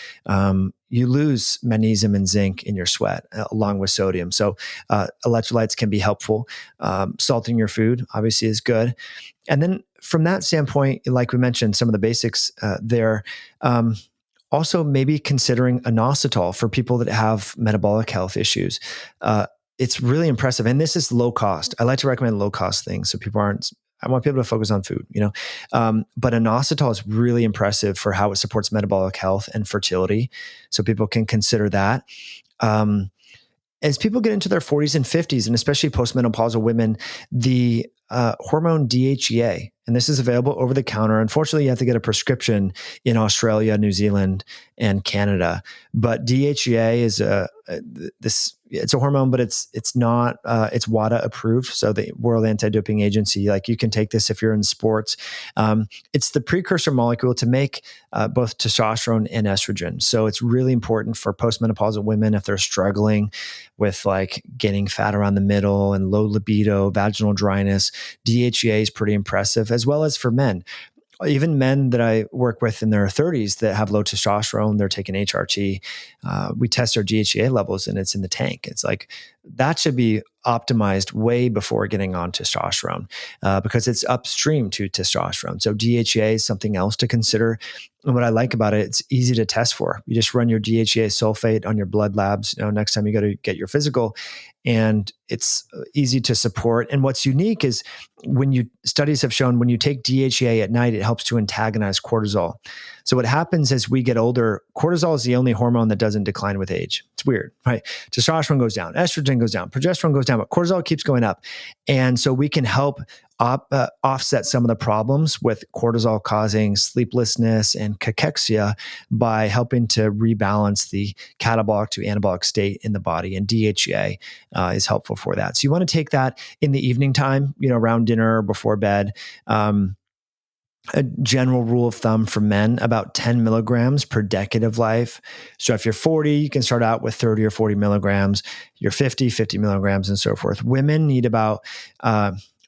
You lose magnesium and zinc in your sweat along with sodium. So electrolytes can be helpful. Salting your food obviously is good. And then from that standpoint, like we mentioned, some of the basics there, also maybe considering inositol for people that have metabolic health issues. It's really impressive. And this is low cost. I like to recommend low cost things so I want people to focus on food, but inositol is really impressive for how it supports metabolic health and fertility. So people can consider that. As people get into their 40s and 50s, and especially postmenopausal women, the hormone DHEA and this is available over the counter. Unfortunately, you have to get a prescription in Australia, New Zealand, and Canada. But DHEA is it's a hormone, but it's not it's WADA approved, so the World Anti-Doping Agency. Like, you can take this if you're in sports. It's the precursor molecule to make both testosterone and estrogen. So it's really important for postmenopausal women if they're struggling with like gaining fat around the middle and low libido, vaginal dryness. DHEA is pretty impressive, as well as for men. Even men that I work with in their 30s that have low testosterone, they're taking HRT. We test their DHEA levels and it's in the tank. It's like, that should be optimized way before getting on testosterone because it's upstream to testosterone. So DHEA is something else to consider. And what I like about it, it's easy to test for. You just run your DHEA sulfate on your blood labs, next time you go to get your physical, and it's easy to support. And what's unique is studies have shown when you take DHEA at night, it helps to antagonize cortisol. So what happens as we get older, cortisol is the only hormone that doesn't decline with age. It's weird, right? Testosterone goes down, estrogen goes down, progesterone goes down, but cortisol keeps going up. And so we can help offset some of the problems with cortisol causing sleeplessness and cachexia by helping to rebalance the catabolic to anabolic state in the body. And DHEA is helpful for that. So you want to take that in the evening time, around dinner or before bed. A general rule of thumb for men, about 10 milligrams per decade of life. So if you're 40, you can start out with 30 or 40 milligrams. You're 50 milligrams, and so forth. Women need about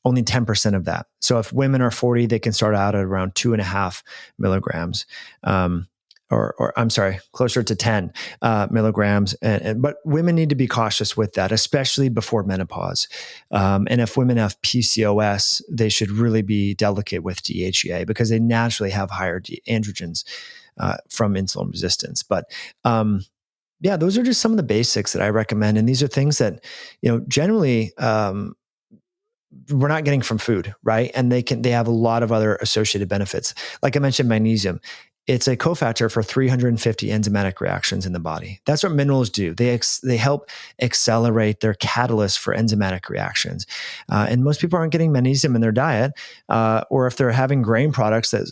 only 10% of that. So if women are 40, they can start out at around 2.5 milligrams. Or I'm sorry, closer to 10 milligrams. But women need to be cautious with that, especially before menopause. And if women have PCOS, they should really be delicate with DHEA because they naturally have higher androgens from insulin resistance. But those are just some of the basics that I recommend. And these are things that, generally, we're not getting from food, right? And they have a lot of other associated benefits. Like I mentioned, magnesium. It's a cofactor for 350 enzymatic reactions in the body. That's what minerals do. They help accelerate their catalyst for enzymatic reactions. And most people aren't getting magnesium in their diet, or if they're having grain products that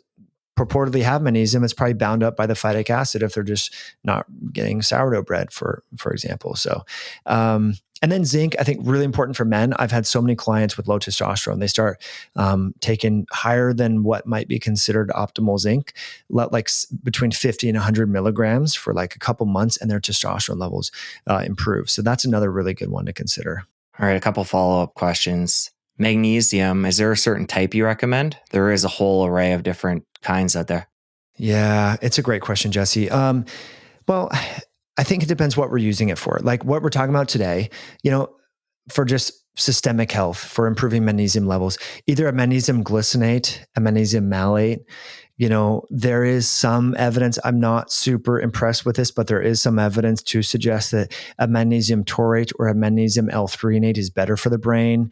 purportedly have magnesium, it's probably bound up by the phytic acid if they're just not getting sourdough bread, for example. So, and then zinc, I think really important for men. I've had so many clients with low testosterone. They start taking higher than what might be considered optimal zinc, like between 50 and 100 milligrams for like a couple months, and their testosterone levels improve. So that's another really good one to consider. All right, a couple follow-up questions. Magnesium, is there a certain type you recommend? There is a whole array of different kinds out there. Yeah, it's a great question, Jesse. Well, I think it depends what we're using it for. Like what we're talking about today, for just systemic health, for improving magnesium levels, either a magnesium glycinate, a magnesium malate. There is some evidence. I'm not super impressed with this, but there is some evidence to suggest that a magnesium taurate or a magnesium L-threonate is better for the brain.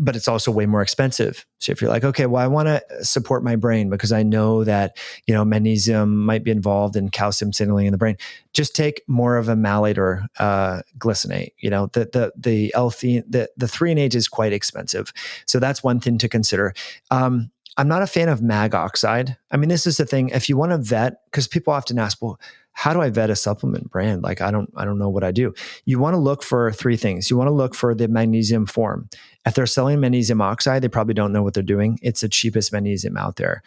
But it's also way more expensive. So if you're like, okay, well, I want to support my brain because I know that, magnesium might be involved in calcium signaling in the brain, just take more of a malate or glycinate. The threonate is quite expensive. So that's one thing to consider. I'm not a fan of mag oxide. I mean, this is the thing. If you want to vet, because people often ask, well, how do I vet a supplement brand? Like, I don't know what I do. You want to look for three things. You want to look for the magnesium form. If they're selling magnesium oxide, they probably don't know what they're doing. It's the cheapest magnesium out there.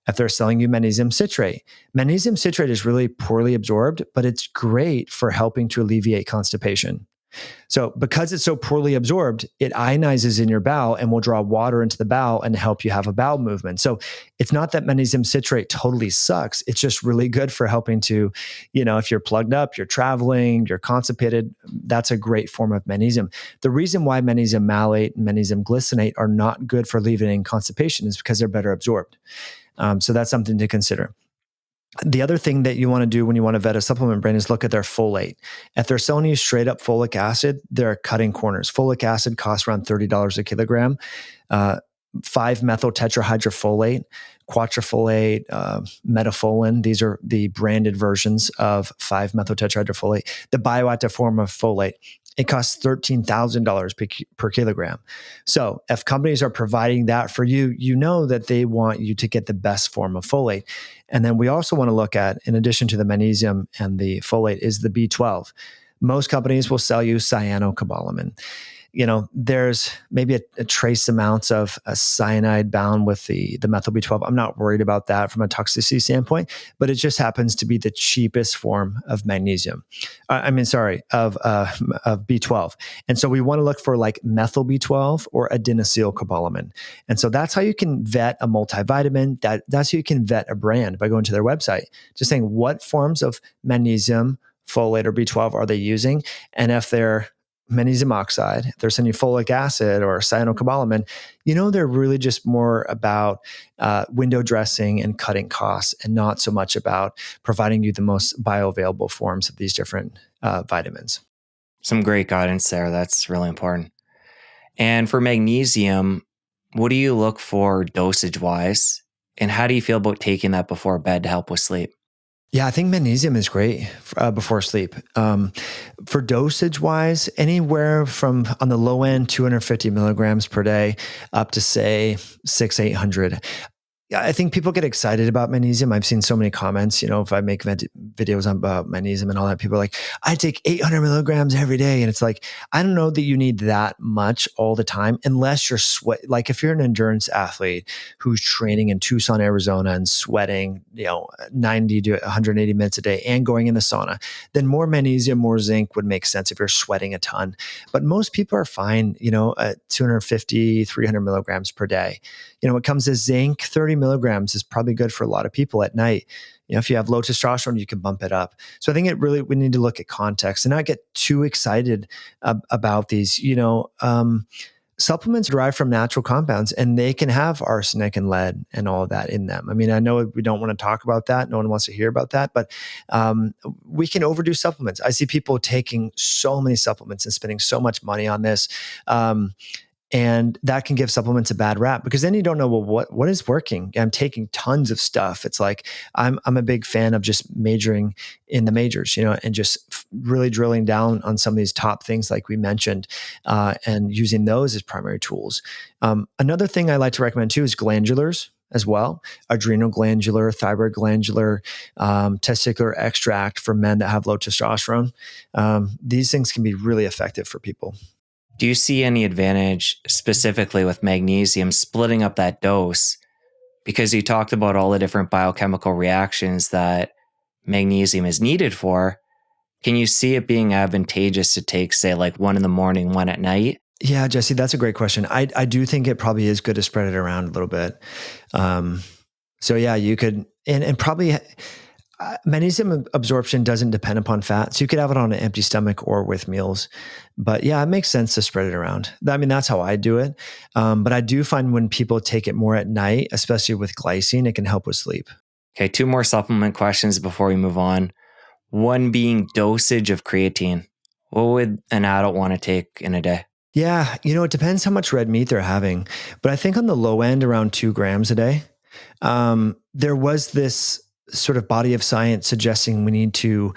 If they're selling you magnesium citrate is really poorly absorbed, but it's great for helping to alleviate constipation. So because it's so poorly absorbed, it ionizes in your bowel and will draw water into the bowel and help you have a bowel movement. So it's not that magnesium citrate totally sucks. It's just really good for helping to, if you're plugged up, you're traveling, you're constipated, that's a great form of magnesium. The reason why magnesium malate and magnesium glycinate are not good for alleviating constipation is because they're better absorbed. So that's something to consider. The other thing that you want to do when you want to vet a supplement brand is look at their folate. If they're selling you straight up folic acid, they're cutting corners. Folic acid costs around $30 a kilogram. 5-methyl tetrahydrofolate, quatrefolate, metafolin. These are the branded versions of 5-methyl tetrahydrofolate, the bioactive form of folate. it costs $13,000 per kilogram. So if companies are providing that for you, you know that they want you to get the best form of folate. And then we also want to look at, in addition to the magnesium and the folate, is the B12. Most companies will sell you cyanocobalamin. There's maybe a trace amounts of a cyanide bound with the methyl B12. I'm not worried about that from a toxicity standpoint, but it just happens to be the cheapest form of magnesium. Of B12. And so we want to look for like methyl B12 or adenosylcobalamin. And so that's how you can vet a multivitamin. That's how you can vet a brand, by going to their website, just saying what forms of magnesium, folate, or B12 are they using, and if they're magnesium oxide, if they're sending folic acid or cyanocobalamin, they're really just more about window dressing and cutting costs, and not so much about providing you the most bioavailable forms of these different vitamins. Some great guidance there. That's really important. And for magnesium, what do you look for dosage-wise? And how do you feel about taking that before bed to help with sleep? Yeah, I think magnesium is great before sleep. For dosage wise, anywhere from, on the low end, 250 milligrams per day up to, say, 800. I think people get excited about magnesium. I've seen so many comments, if I make videos about magnesium and all that, people are like, I take 800 milligrams every day. And it's like, I don't know that you need that much all the time, unless you're like if you're an endurance athlete who's training in Tucson, Arizona and sweating, 90 to 180 minutes a day and going in the sauna, then more magnesium, more zinc would make sense if you're sweating a ton. But most people are fine, at 250, 300 milligrams per day. When it comes to zinc, 30 milligrams is probably good for a lot of people at night. If you have low testosterone, you can bump it up. So I think we need to look at context and not get too excited about these. Supplements derived from natural compounds, and they can have arsenic and lead and all of that in them. I mean, I know we don't want to talk about that. No one wants to hear about that, but we can overdo supplements. I see people taking so many supplements and spending so much money on this. And that can give supplements a bad rap, because then you don't know, well, what is working? I'm taking tons of stuff. It's like, I'm a big fan of just majoring in the majors, and just really drilling down on some of these top things like we mentioned, and using those as primary tools. Another thing I like to recommend too is glandulars as well: adrenal glandular, thyroid glandular, testicular extract for men that have low testosterone. These things can be really effective for people. Do you see any advantage specifically with magnesium splitting up that dose? Because you talked about all the different biochemical reactions that magnesium is needed for. Can you see it being advantageous to take, say, like one in the morning, one at night? Yeah, Jesse, that's a great question. I do think it probably is good to spread it around a little bit. So yeah, you could, and probably magnesium absorption doesn't depend upon fat. So you could have it on an empty stomach or with meals. But yeah, it makes sense to spread it around. I mean, that's how I do it. But I do find when people take it more at night, especially with glycine, it can help with sleep. Okay, 2 more supplement questions before we move on. One being dosage of creatine. What would an adult want to take in a day? Yeah, it depends how much red meat they're having. But I think on the low end, around 2 grams a day. There was this sort of body of science suggesting we need to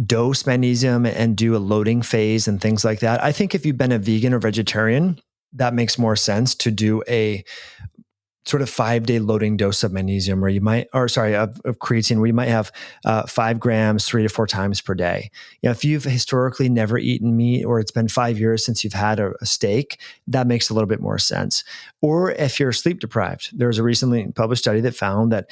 dose magnesium and do a loading phase and things like that. I think if you've been a vegan or vegetarian, that makes more sense to do a sort of 5-day loading dose of magnesium, where you might, of creatine, where you might have 5 grams 3 to 4 times per day. If you've historically never eaten meat, or it's been 5 years since you've had a steak, that makes a little bit more sense. Or if you're sleep deprived, there was a recently published study that found that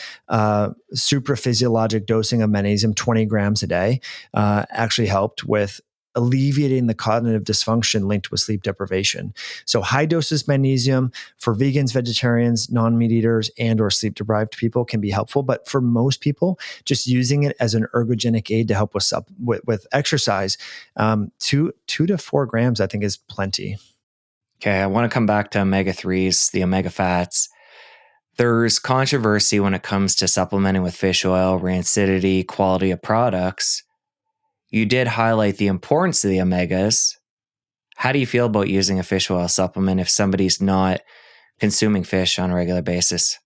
supraphysiologic dosing of magnesium, 20 grams a day, actually helped with alleviating the cognitive dysfunction linked with sleep deprivation. So high doses magnesium for vegans, vegetarians, non-meat eaters, and or sleep deprived people can be helpful. But for most people, just using it as an ergogenic aid to help with exercise, 2 to 4 grams, I think, is plenty. Okay, I want to come back to omega-3s, the omega fats. There's controversy when it comes to supplementing with fish oil, rancidity, quality of products. You did highlight the importance of the omegas. How do you feel about using a fish oil supplement if somebody's not consuming fish on a regular basis?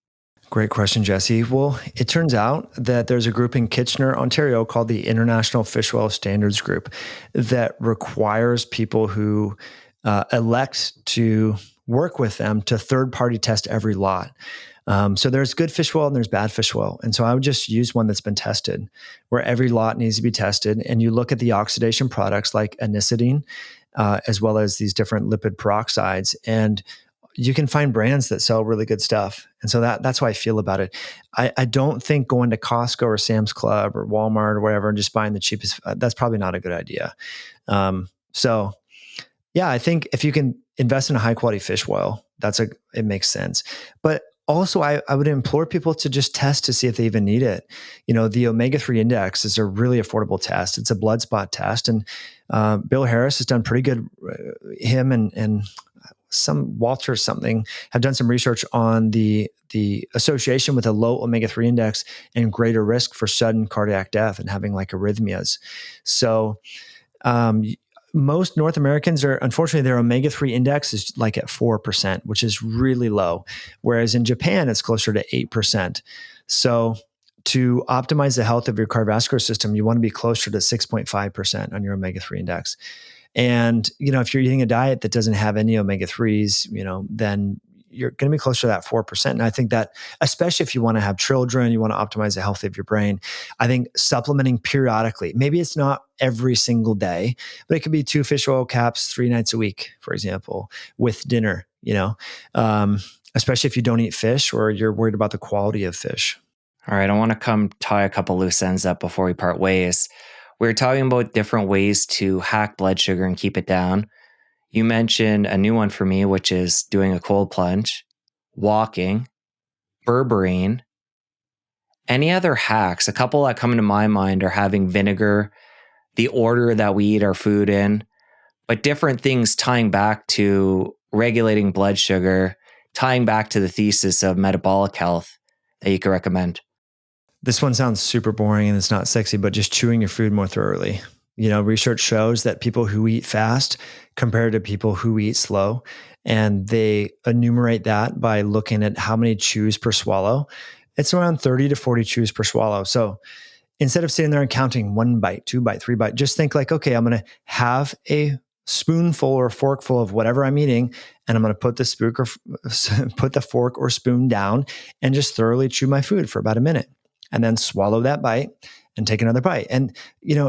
Great question, Jesse. Well, it turns out that there's a group in Kitchener, Ontario called the International Fish Oil Standards Group that requires people who elect to work with them to third-party test every lot. So there's good fish oil and there's bad fish oil. And so I would just use one that's been tested, where every lot needs to be tested. And you look at the oxidation products like anisodine, as well as these different lipid peroxides. And you can find brands that sell really good stuff. And so that's how I feel about it. I don't think going to Costco or Sam's Club or Walmart or whatever and just buying the cheapest, that's probably not a good idea. So yeah, I think if you can invest in a high quality fish oil, it makes sense. But also, I would implore people to just test to see if they even need it. The omega-3 index is a really affordable test. It's a blood spot test. And Bill Harris has done pretty good. Him and some Walter something have done some research on the association with a low omega-3 index and greater risk for sudden cardiac death and having like arrhythmias. So most North Americans unfortunately, their omega-3 index is like at 4%, which is really low. Whereas in Japan, it's closer to 8%. So to optimize the health of your cardiovascular system, you want to be closer to 6.5% on your omega-3 index. And, if you're eating a diet that doesn't have any omega-3s, then you're going to be closer to that 4%. And I think that, especially if you want to have children, you want to optimize the health of your brain, I think supplementing periodically, maybe it's not every single day, but it could be 2 fish oil caps 3 nights a week, for example, with dinner, especially if you don't eat fish or you're worried about the quality of fish. All right. I want to come tie a couple loose ends up before we part ways. We were talking about different ways to hack blood sugar and keep it down. You mentioned a new one for me, which is doing a cold plunge, walking, berberine. Any other hacks? A couple that come into my mind are having vinegar, the order that we eat our food in, but different things tying back to regulating blood sugar, tying back to the thesis of metabolic health that you could recommend. This one sounds super boring and it's not sexy, but just chewing your food more thoroughly. Research shows that people who eat fast compared to people who eat slow, and they enumerate that by looking at how many chews per swallow. It's around 30 to 40 chews per swallow. So instead of sitting there and counting 1 bite, 2 bite, 3 bite, just think like, okay, I'm going to have a spoonful or forkful of whatever I'm eating, and I'm going to put the fork or spoon down and just thoroughly chew my food for about a minute. And then swallow that bite and take another bite. And,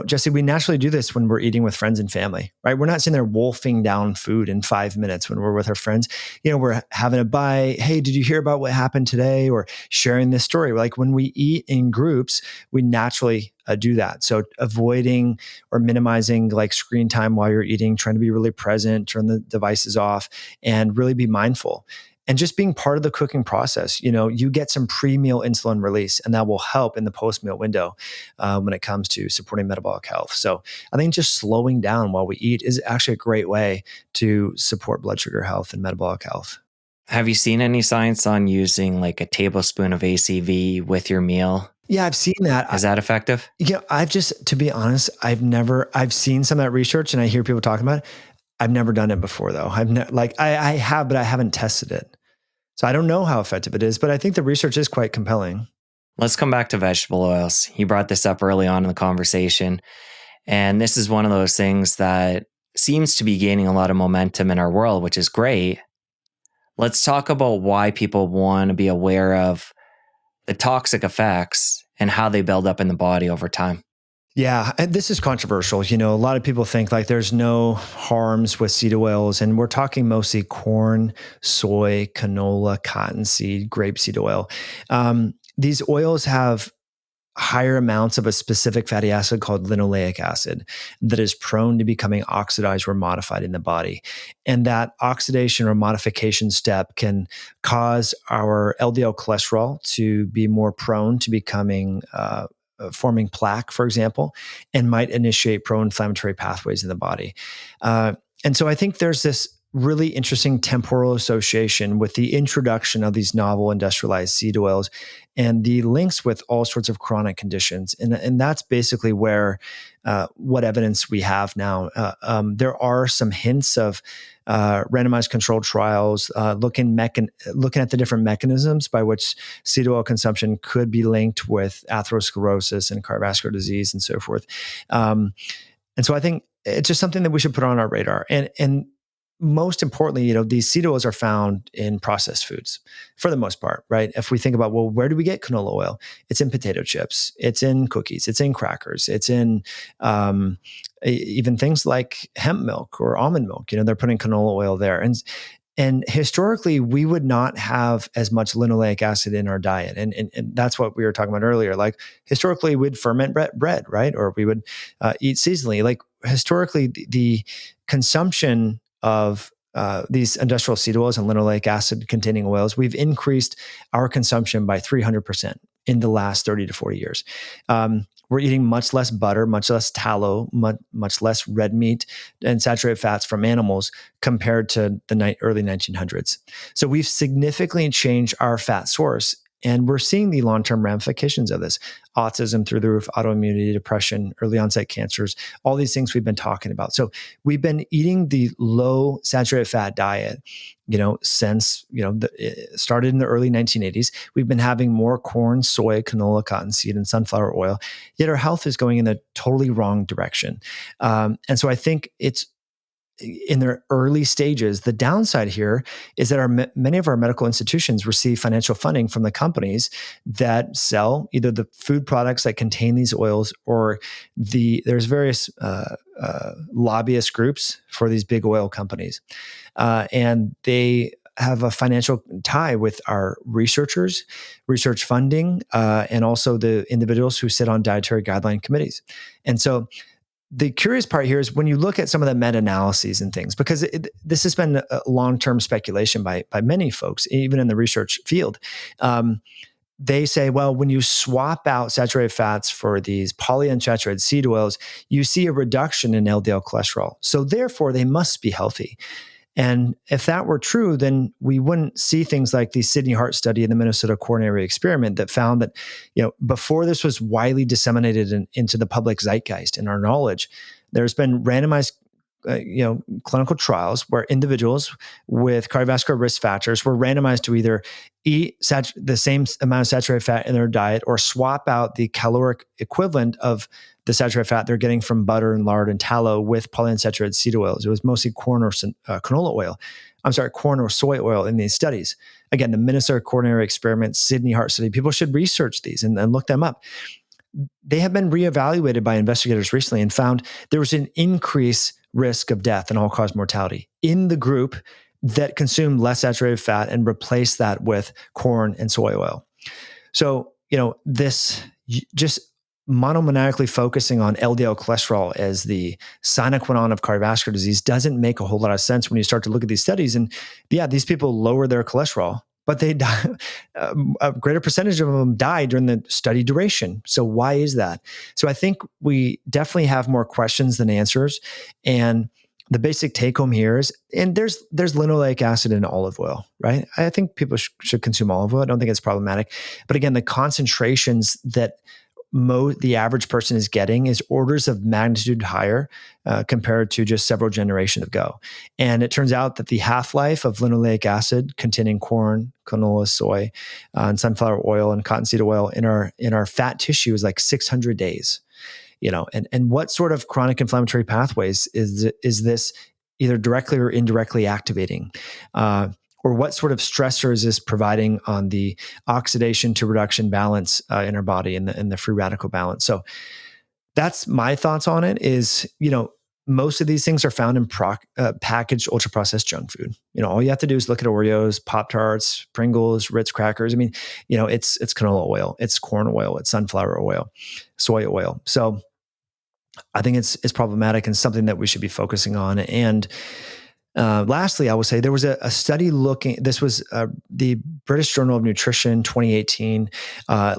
Jesse, we naturally do this when we're eating with friends and family, right? We're not sitting there wolfing down food in 5 minutes when we're with our friends. We're having a bite. Hey, did you hear about what happened today? Or sharing this story. Like when we eat in groups, we naturally do that. So avoiding or minimizing like screen time while you're eating, trying to be really present, turn the devices off, and really be mindful. And just being part of the cooking process, you get some pre-meal insulin release, and that will help in the post-meal window when it comes to supporting metabolic health. So I think just slowing down while we eat is actually a great way to support blood sugar health and metabolic health. Have you seen any science on using like a tablespoon of ACV with your meal? Yeah, I've seen that. Is that effective? To be honest, I've seen some of that research and I hear people talking about it. I've never done it before though. I have, but I haven't tested it. So I don't know how effective it is, but I think the research is quite compelling. Let's come back to vegetable oils. You brought this up early on in the conversation. And this is one of those things that seems to be gaining a lot of momentum in our world, which is great. Let's talk about why people want to be aware of the toxic effects and how they build up in the body over time. Yeah, and this is controversial. A lot of people think like there's no harms with seed oils, and we're talking mostly corn, soy, canola, cottonseed, grapeseed oil. These oils have higher amounts of a specific fatty acid called linoleic acid that is prone to becoming oxidized or modified in the body. And that oxidation or modification step can cause our LDL cholesterol to be more prone to becoming forming plaque, for example, and might initiate pro-inflammatory pathways in the body. And so I think there's this really interesting temporal association with the introduction of these novel industrialized seed oils and the links with all sorts of chronic conditions. And that's basically where what evidence we have now. There are some hints of randomized controlled trials looking at the different mechanisms by which seed oil consumption could be linked with atherosclerosis and cardiovascular disease and so forth. And so I think it's just something that we should put on our radar. And most importantly, these seed oils are found in processed foods for the most part, right? If we think about, well, where do we get canola oil? It's in potato chips, it's in cookies, it's in crackers, it's in even things like hemp milk or almond milk. They're putting canola oil there. And historically, we would not have as much linoleic acid in our diet. And that's what we were talking about earlier. Like historically, we'd ferment bread, right? Or we would eat seasonally. Like historically, the consumption of these industrial seed oils and linoleic acid containing oils, we've increased our consumption by 300% in the last 30 to 40 years. We're eating much less butter, much less tallow, much less red meat and saturated fats from animals compared to the early 1900s. So we've significantly changed our fat source. And we're seeing the long-term ramifications of this. Autism through the roof, autoimmunity, depression, early onset cancers, all these things we've been talking about. So we've been eating the low saturated fat diet, since, it started in the early 1980s. We've been having more corn, soy, canola, cottonseed, and sunflower oil, yet our health is going in the totally wrong direction. And so I think it's in their early stages. The downside here is that many of our medical institutions receive financial funding from the companies that sell either the food products that contain these oils or there's various lobbyist groups for these big oil companies. And they have a financial tie with our researchers, research funding, and also the individuals who sit on dietary guideline committees. And so the curious part here is when you look at some of the meta-analyses and things, because this has been a long-term speculation by many folks, even in the research field. They say, well, when you swap out saturated fats for these polyunsaturated seed oils, you see a reduction in LDL cholesterol. So therefore, they must be healthy. And if that were true, then we wouldn't see things like the Sydney Heart study and the Minnesota coronary experiment that found that, before this was widely disseminated into the public zeitgeist and our knowledge, there's been randomized, clinical trials where individuals with cardiovascular risk factors were randomized to either eat the same amount of saturated fat in their diet or swap out the caloric equivalent of the saturated fat they're getting from butter and lard and tallow with polyunsaturated seed oils. It was mostly corn or canola oil. Corn or soy oil in these studies. Again, the Minnesota coronary experiment, Sydney Heart study, people should research these and look them up. They have been reevaluated by investigators recently and found there was an increased risk of death and all-cause mortality in the group that consumed less saturated fat and replaced that with corn and soy oil. So, this just monomaniacally focusing on LDL cholesterol as the sine qua non of cardiovascular disease doesn't make a whole lot of sense when you start to look at these studies. And yeah, these people lower their cholesterol, but they die, a greater percentage of them die during the study duration. So why is that? So I think we definitely have more questions than answers. And the basic take home here is, and there's linoleic acid in olive oil, right? I think people should consume olive oil. I don't think it's problematic. But again, the concentrations that the average person is getting is orders of magnitude higher compared to just several generations ago. And it turns out that the half-life of linoleic acid containing corn, canola, soy, and sunflower oil and cottonseed oil in our fat tissue is like 600 days. And what sort of chronic inflammatory pathways is this either directly or indirectly activating? Or what sort of stressor is this providing on the oxidation to reduction balance in our body and the free radical balance? So that's my thoughts on it is, most of these things are found in packaged ultra processed junk food. All you have to do is look at Oreos, Pop-Tarts, Pringles, Ritz crackers. I mean, it's canola oil, it's corn oil, it's sunflower oil, soy oil. So I think it's problematic and something that we should be focusing on. And lastly, I will say there was a study this was the British Journal of Nutrition 2018,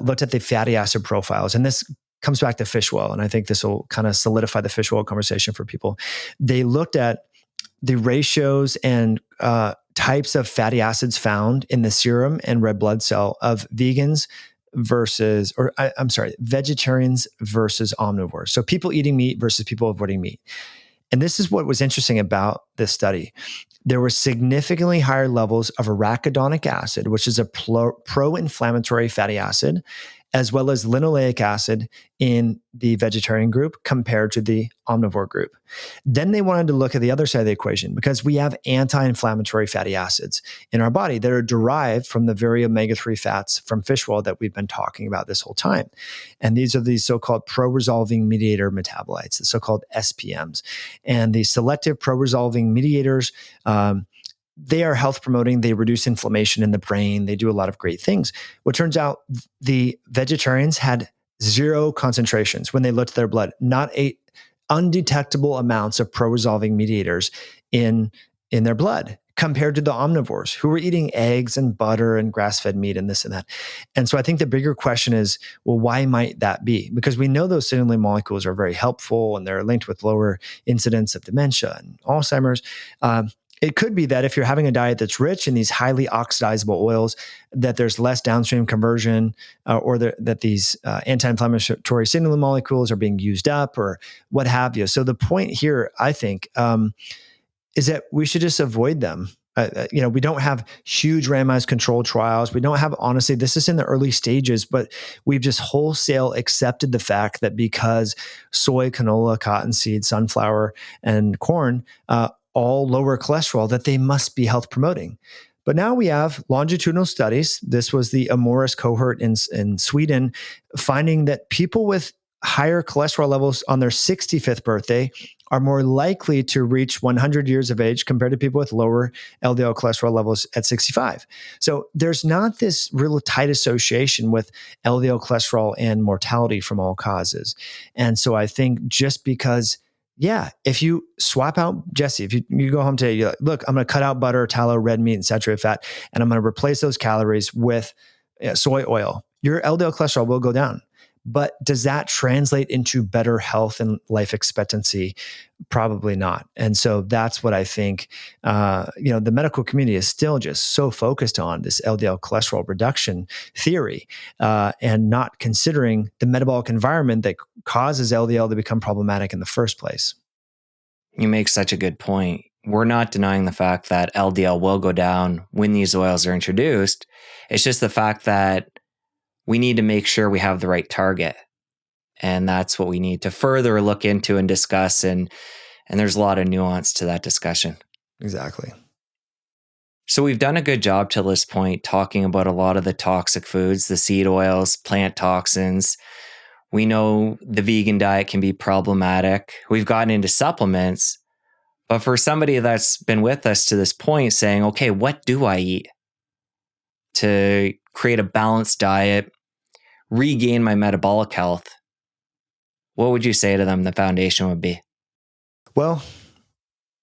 looked at the fatty acid profiles. And this comes back to fish oil. And I think this will kind of solidify the fish oil conversation for people. They looked at the ratios and types of fatty acids found in the serum and red blood cell of vegans versus, vegetarians versus omnivores. So people eating meat versus people avoiding meat. And this is what was interesting about this study. There were significantly higher levels of arachidonic acid, which is a pro-inflammatory fatty acid, as well as linoleic acid in the vegetarian group compared to the omnivore group. Then they wanted to look at the other side of the equation, because we have anti-inflammatory fatty acids in our body that are derived from the very omega-3 fats from fish oil that we've been talking about this whole time. And these are these so-called pro-resolving mediator metabolites, the so-called SPMs. And the selective pro-resolving mediators, they are health promoting. They reduce inflammation in the brain. They do a lot of great things. Well, it turns out the vegetarians had zero concentrations when they looked at their blood, not undetectable amounts of pro-resolving mediators in their blood, compared to the omnivores who were eating eggs and butter and grass-fed meat and this and that. And so I think the bigger question is, well, why might that be? Because we know those signaling molecules are very helpful and they're linked with lower incidence of dementia and Alzheimer's. It could be that if you're having a diet that's rich in these highly oxidizable oils, that there's less downstream conversion, or that these anti-inflammatory signaling molecules are being used up, or what have you. So the point here, I think, is that we should just avoid them. We don't have huge randomized controlled trials. We don't have, honestly, this is in the early stages, but we've just wholesale accepted the fact that because soy, canola, cottonseed, sunflower, and corn, all lower cholesterol, that they must be health promoting. But now we have longitudinal studies. This was the Amoris cohort in Sweden, finding that people with higher cholesterol levels on their 65th birthday are more likely to reach 100 years of age compared to people with lower LDL cholesterol levels at 65. So there's not this real tight association with LDL cholesterol and mortality from all causes. And so I think just because, if you swap out, Jesse, if you go home today, you're like, look, I'm going to cut out butter, tallow, red meat, and saturated fat, and I'm going to replace those calories with soy oil, your LDL cholesterol will go down. But does that translate into better health and life expectancy? Probably not. And so that's what I think, the medical community is still just so focused on this LDL cholesterol reduction theory, and not considering the metabolic environment that causes LDL to become problematic in the first place. You make such a good point. We're not denying the fact that LDL will go down when these oils are introduced. It's just the fact that we need to make sure we have the right target. And that's what we need to further look into and discuss. And there's a lot of nuance to that discussion. Exactly. So we've done a good job till this point talking about a lot of the toxic foods, the seed oils, plant toxins. We know the vegan diet can be problematic. We've gotten into supplements. But for somebody that's been with us to this point saying, okay, what do I eat to create a balanced diet, regain my metabolic health? What would you say to them the foundation would be? Well,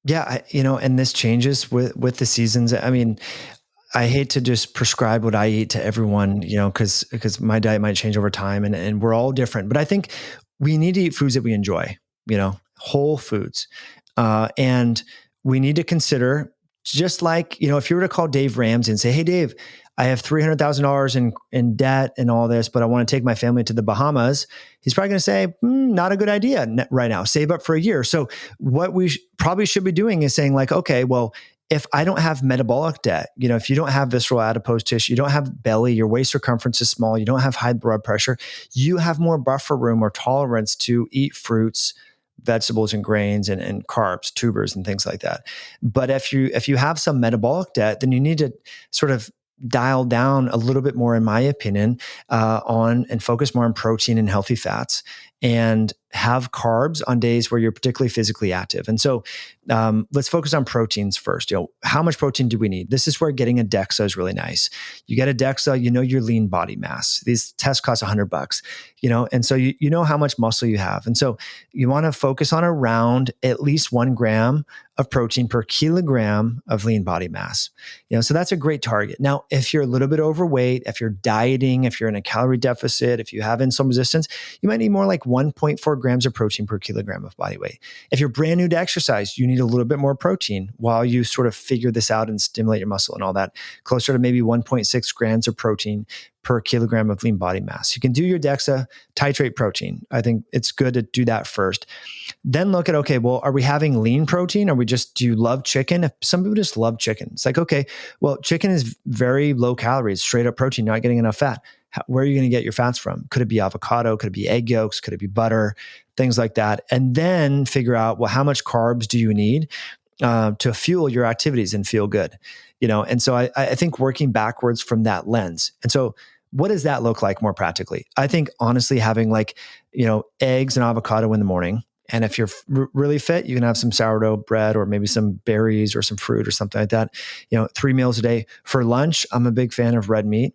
and this changes with the seasons. I mean, I hate to just prescribe what I eat to everyone, because my diet might change over time and we're all different. But I think we need to eat foods that we enjoy, whole foods. And we need to consider, just like, if you were to call Dave Ramsey and say, hey, Dave, I have $300,000 in debt and all this, but I want to take my family to the Bahamas. He's probably going to say, not a good idea right now. Save up for a year. So what we probably should be doing is saying like, okay, well, if I don't have metabolic debt, if you don't have visceral adipose tissue, you don't have belly, your waist circumference is small, you don't have high blood pressure, you have more buffer room or tolerance to eat fruits, vegetables and grains and carbs, tubers and things like that. But if you have some metabolic debt, then you need to sort of dial down a little bit more, in my opinion, on and focus more on protein and healthy fats, and have carbs on days where you're particularly physically active. And so let's focus on proteins first. How much protein do we need? This is where getting a DEXA is really nice. You get a DEXA, your lean body mass. These tests cost $100, and so you know how much muscle you have. And so you want to focus on around at least 1 gram of protein per kilogram of lean body mass. So that's a great target. Now, if you're a little bit overweight, if you're dieting, if you're in a calorie deficit, if you have insulin resistance, you might need more like 1.4 grams of protein per kilogram of body weight. If you're brand new to exercise, you need a little bit more protein while you sort of figure this out and stimulate your muscle and all that, closer to maybe 1.6 grams of protein per kilogram of lean body mass. You can do your DEXA, titrate protein. I think it's good to do that first. Then look at, okay, well, are we having lean protein? Do you love chicken? If some people just love chicken, it's like, okay, well, chicken is very low calories, straight up protein, not getting enough fat. Where are you going to get your fats from? Could it be avocado? Could it be egg yolks? Could it be butter? Things like that. And then figure out, well, how much carbs do you need to fuel your activities and feel good? And so I think working backwards from that lens. And so what does that look like more practically? I think honestly having eggs and avocado in the morning. And if you're really fit, you can have some sourdough bread or maybe some berries or some fruit or something like that. 3 meals a day. For lunch, I'm a big fan of red meat.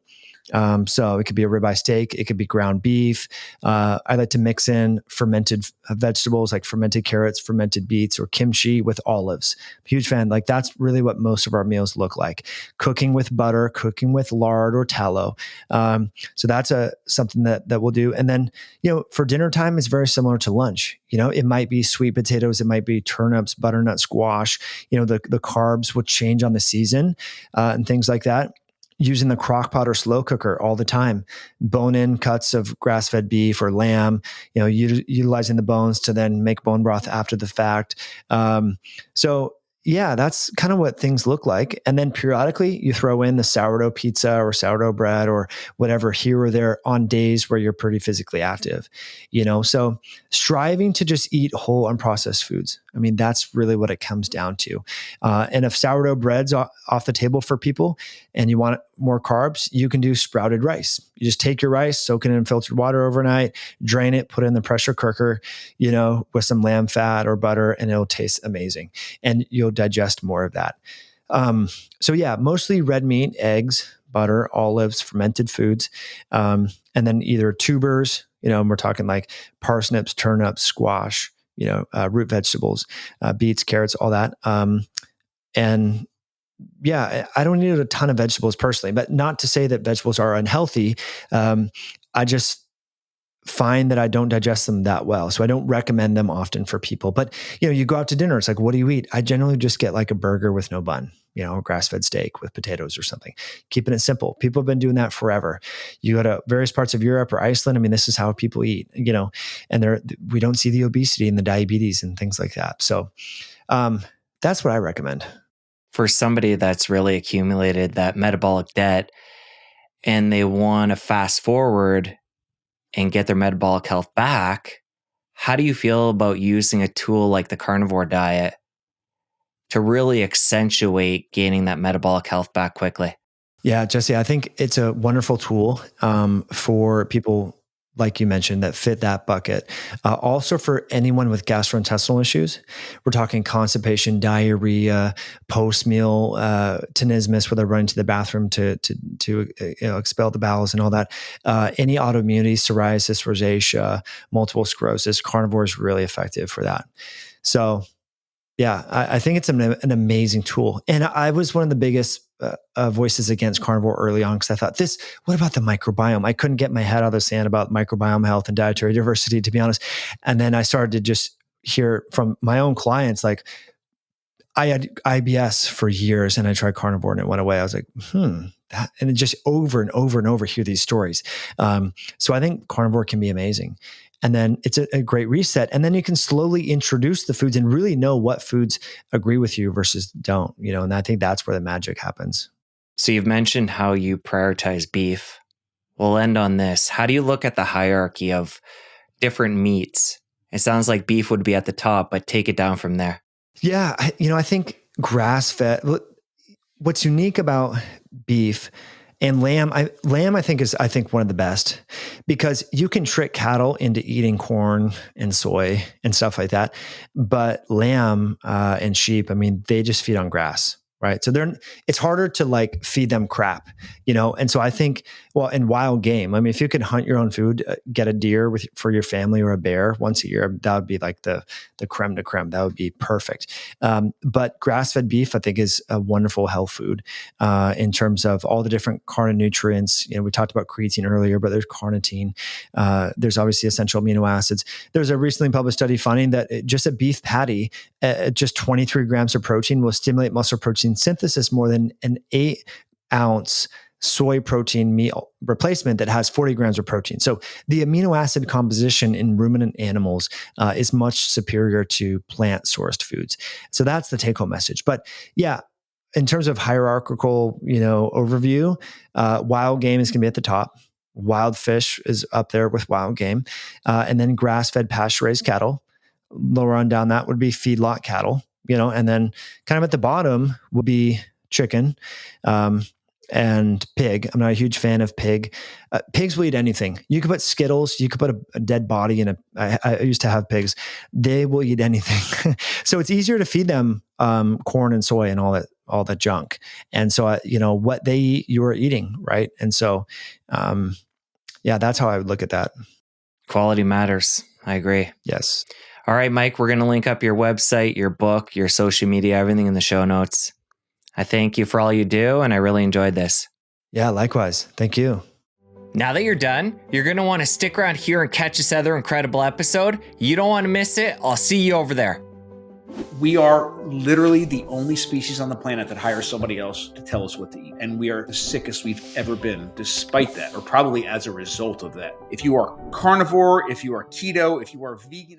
So it could be a ribeye steak. It could be ground beef. I like to mix in fermented vegetables like fermented carrots, fermented beets, or kimchi with olives. Huge fan. Like that's really what most of our meals look like. Cooking with butter, cooking with lard or tallow. So that's something that we'll do. And then, for dinner time, it's very similar to lunch. It might be sweet potatoes. It might be turnips, butternut squash. The carbs will change on the season and things like that. Using the crock pot or slow cooker all the time, bone-in cuts of grass-fed beef or lamb, utilizing the bones to then make bone broth after the fact. So yeah, that's kind of what things look like. And then periodically you throw in the sourdough pizza or sourdough bread or whatever here or there on days where you're pretty physically active, so striving to just eat whole unprocessed foods. I mean, that's really what it comes down to. And if sourdough bread's off the table for people and you want more carbs, you can do sprouted rice. You just take your rice, soak it in filtered water overnight, drain it, put it in the pressure cooker, with some lamb fat or butter, and it'll taste amazing. And you'll digest more of that. So yeah, mostly red meat, eggs, butter, olives, fermented foods, and then either tubers, and we're talking like parsnips, turnips, squash, root vegetables, beets, carrots, all that. And yeah, I don't need a ton of vegetables personally, but not to say that vegetables are unhealthy. I just find that I don't digest them that well. So I don't recommend them often for people. But, you go out to dinner, it's like, what do you eat? I generally just get like a burger with no bun, a grass-fed steak with potatoes or something, keeping it simple. People have been doing that forever. You go to various parts of Europe or Iceland. I mean, this is how people eat, and we don't see the obesity and the diabetes and things like that. So that's what I recommend. For somebody that's really accumulated that metabolic debt and they want to fast forward and get their metabolic health back, how do you feel about using a tool like the carnivore diet to really accentuate gaining that metabolic health back quickly? Yeah, Jesse, I think it's a wonderful tool for people, like you mentioned, that fit that bucket. Also for anyone with gastrointestinal issues, we're talking constipation, diarrhea, post-meal tenesmus, where they're running to the bathroom to expel the bowels and all that. Any autoimmunity, psoriasis, rosacea, multiple sclerosis, carnivore is really effective for that. So yeah, I think it's an amazing tool. And I was one of the biggest voices against carnivore early on because I thought, what about the microbiome? I couldn't get my head out of the sand about microbiome health and dietary diversity, to be honest. And then I started to just hear from my own clients, like, I had IBS for years and I tried carnivore and it went away. I was like, and it just over and over and over hear these stories. So I think carnivore can be amazing. And then it's a great reset. And then you can slowly introduce the foods and really know what foods agree with you versus don't, and I think that's where the magic happens. So you've mentioned how you prioritize beef. We'll end on this. How do you look at the hierarchy of different meats? It sounds like beef would be at the top, but take it down from there. Yeah. I think grass-fed, what's unique about beef and lamb, I think is one of the best because you can trick cattle into eating corn and soy and stuff like that. But lamb and sheep, I mean, they just feed on grass, right? So it's harder to like feed them crap, And so I think Well, and wild game. I mean, if you could hunt your own food, get a deer for your family or a bear once a year, that would be like the creme de creme. That would be perfect. But grass-fed beef, I think, is a wonderful health food in terms of all the different carnonutrients. We talked about creatine earlier, but there's carnitine. There's obviously essential amino acids. There's a recently published study finding that just a beef patty, just 23 grams of protein will stimulate muscle protein synthesis more than an 8-ounce soy protein meal replacement that has 40 grams of protein. So the amino acid composition in ruminant animals is much superior to plant-sourced foods. So that's the take-home message. But yeah, in terms of hierarchical, overview, wild game is going to be at the top. Wild fish is up there with wild game, and then grass-fed pasture-raised cattle. Lower on down that would be feedlot cattle, and then kind of at the bottom would be chicken. And pig. I'm not a huge fan of pig. Pigs will eat anything. You could put Skittles. You could put a dead body in I used to have pigs. They will eat anything. So it's easier to feed them corn and soy and all that junk. And so what they eat, you are eating, right? And so, that's how I would look at that. Quality matters. I agree. Yes. All right, Mike. We're going to link up your website, your book, your social media, everything in the show notes. I thank you for all you do, and I really enjoyed this. Yeah, likewise. Thank you. Now that you're done, you're going to want to stick around here and catch this other incredible episode. You don't want to miss it. I'll see you over there. We are literally the only species on the planet that hires somebody else to tell us what to eat. And we are the sickest we've ever been, despite that, or probably as a result of that. If you are carnivore, if you are keto, if you are vegan,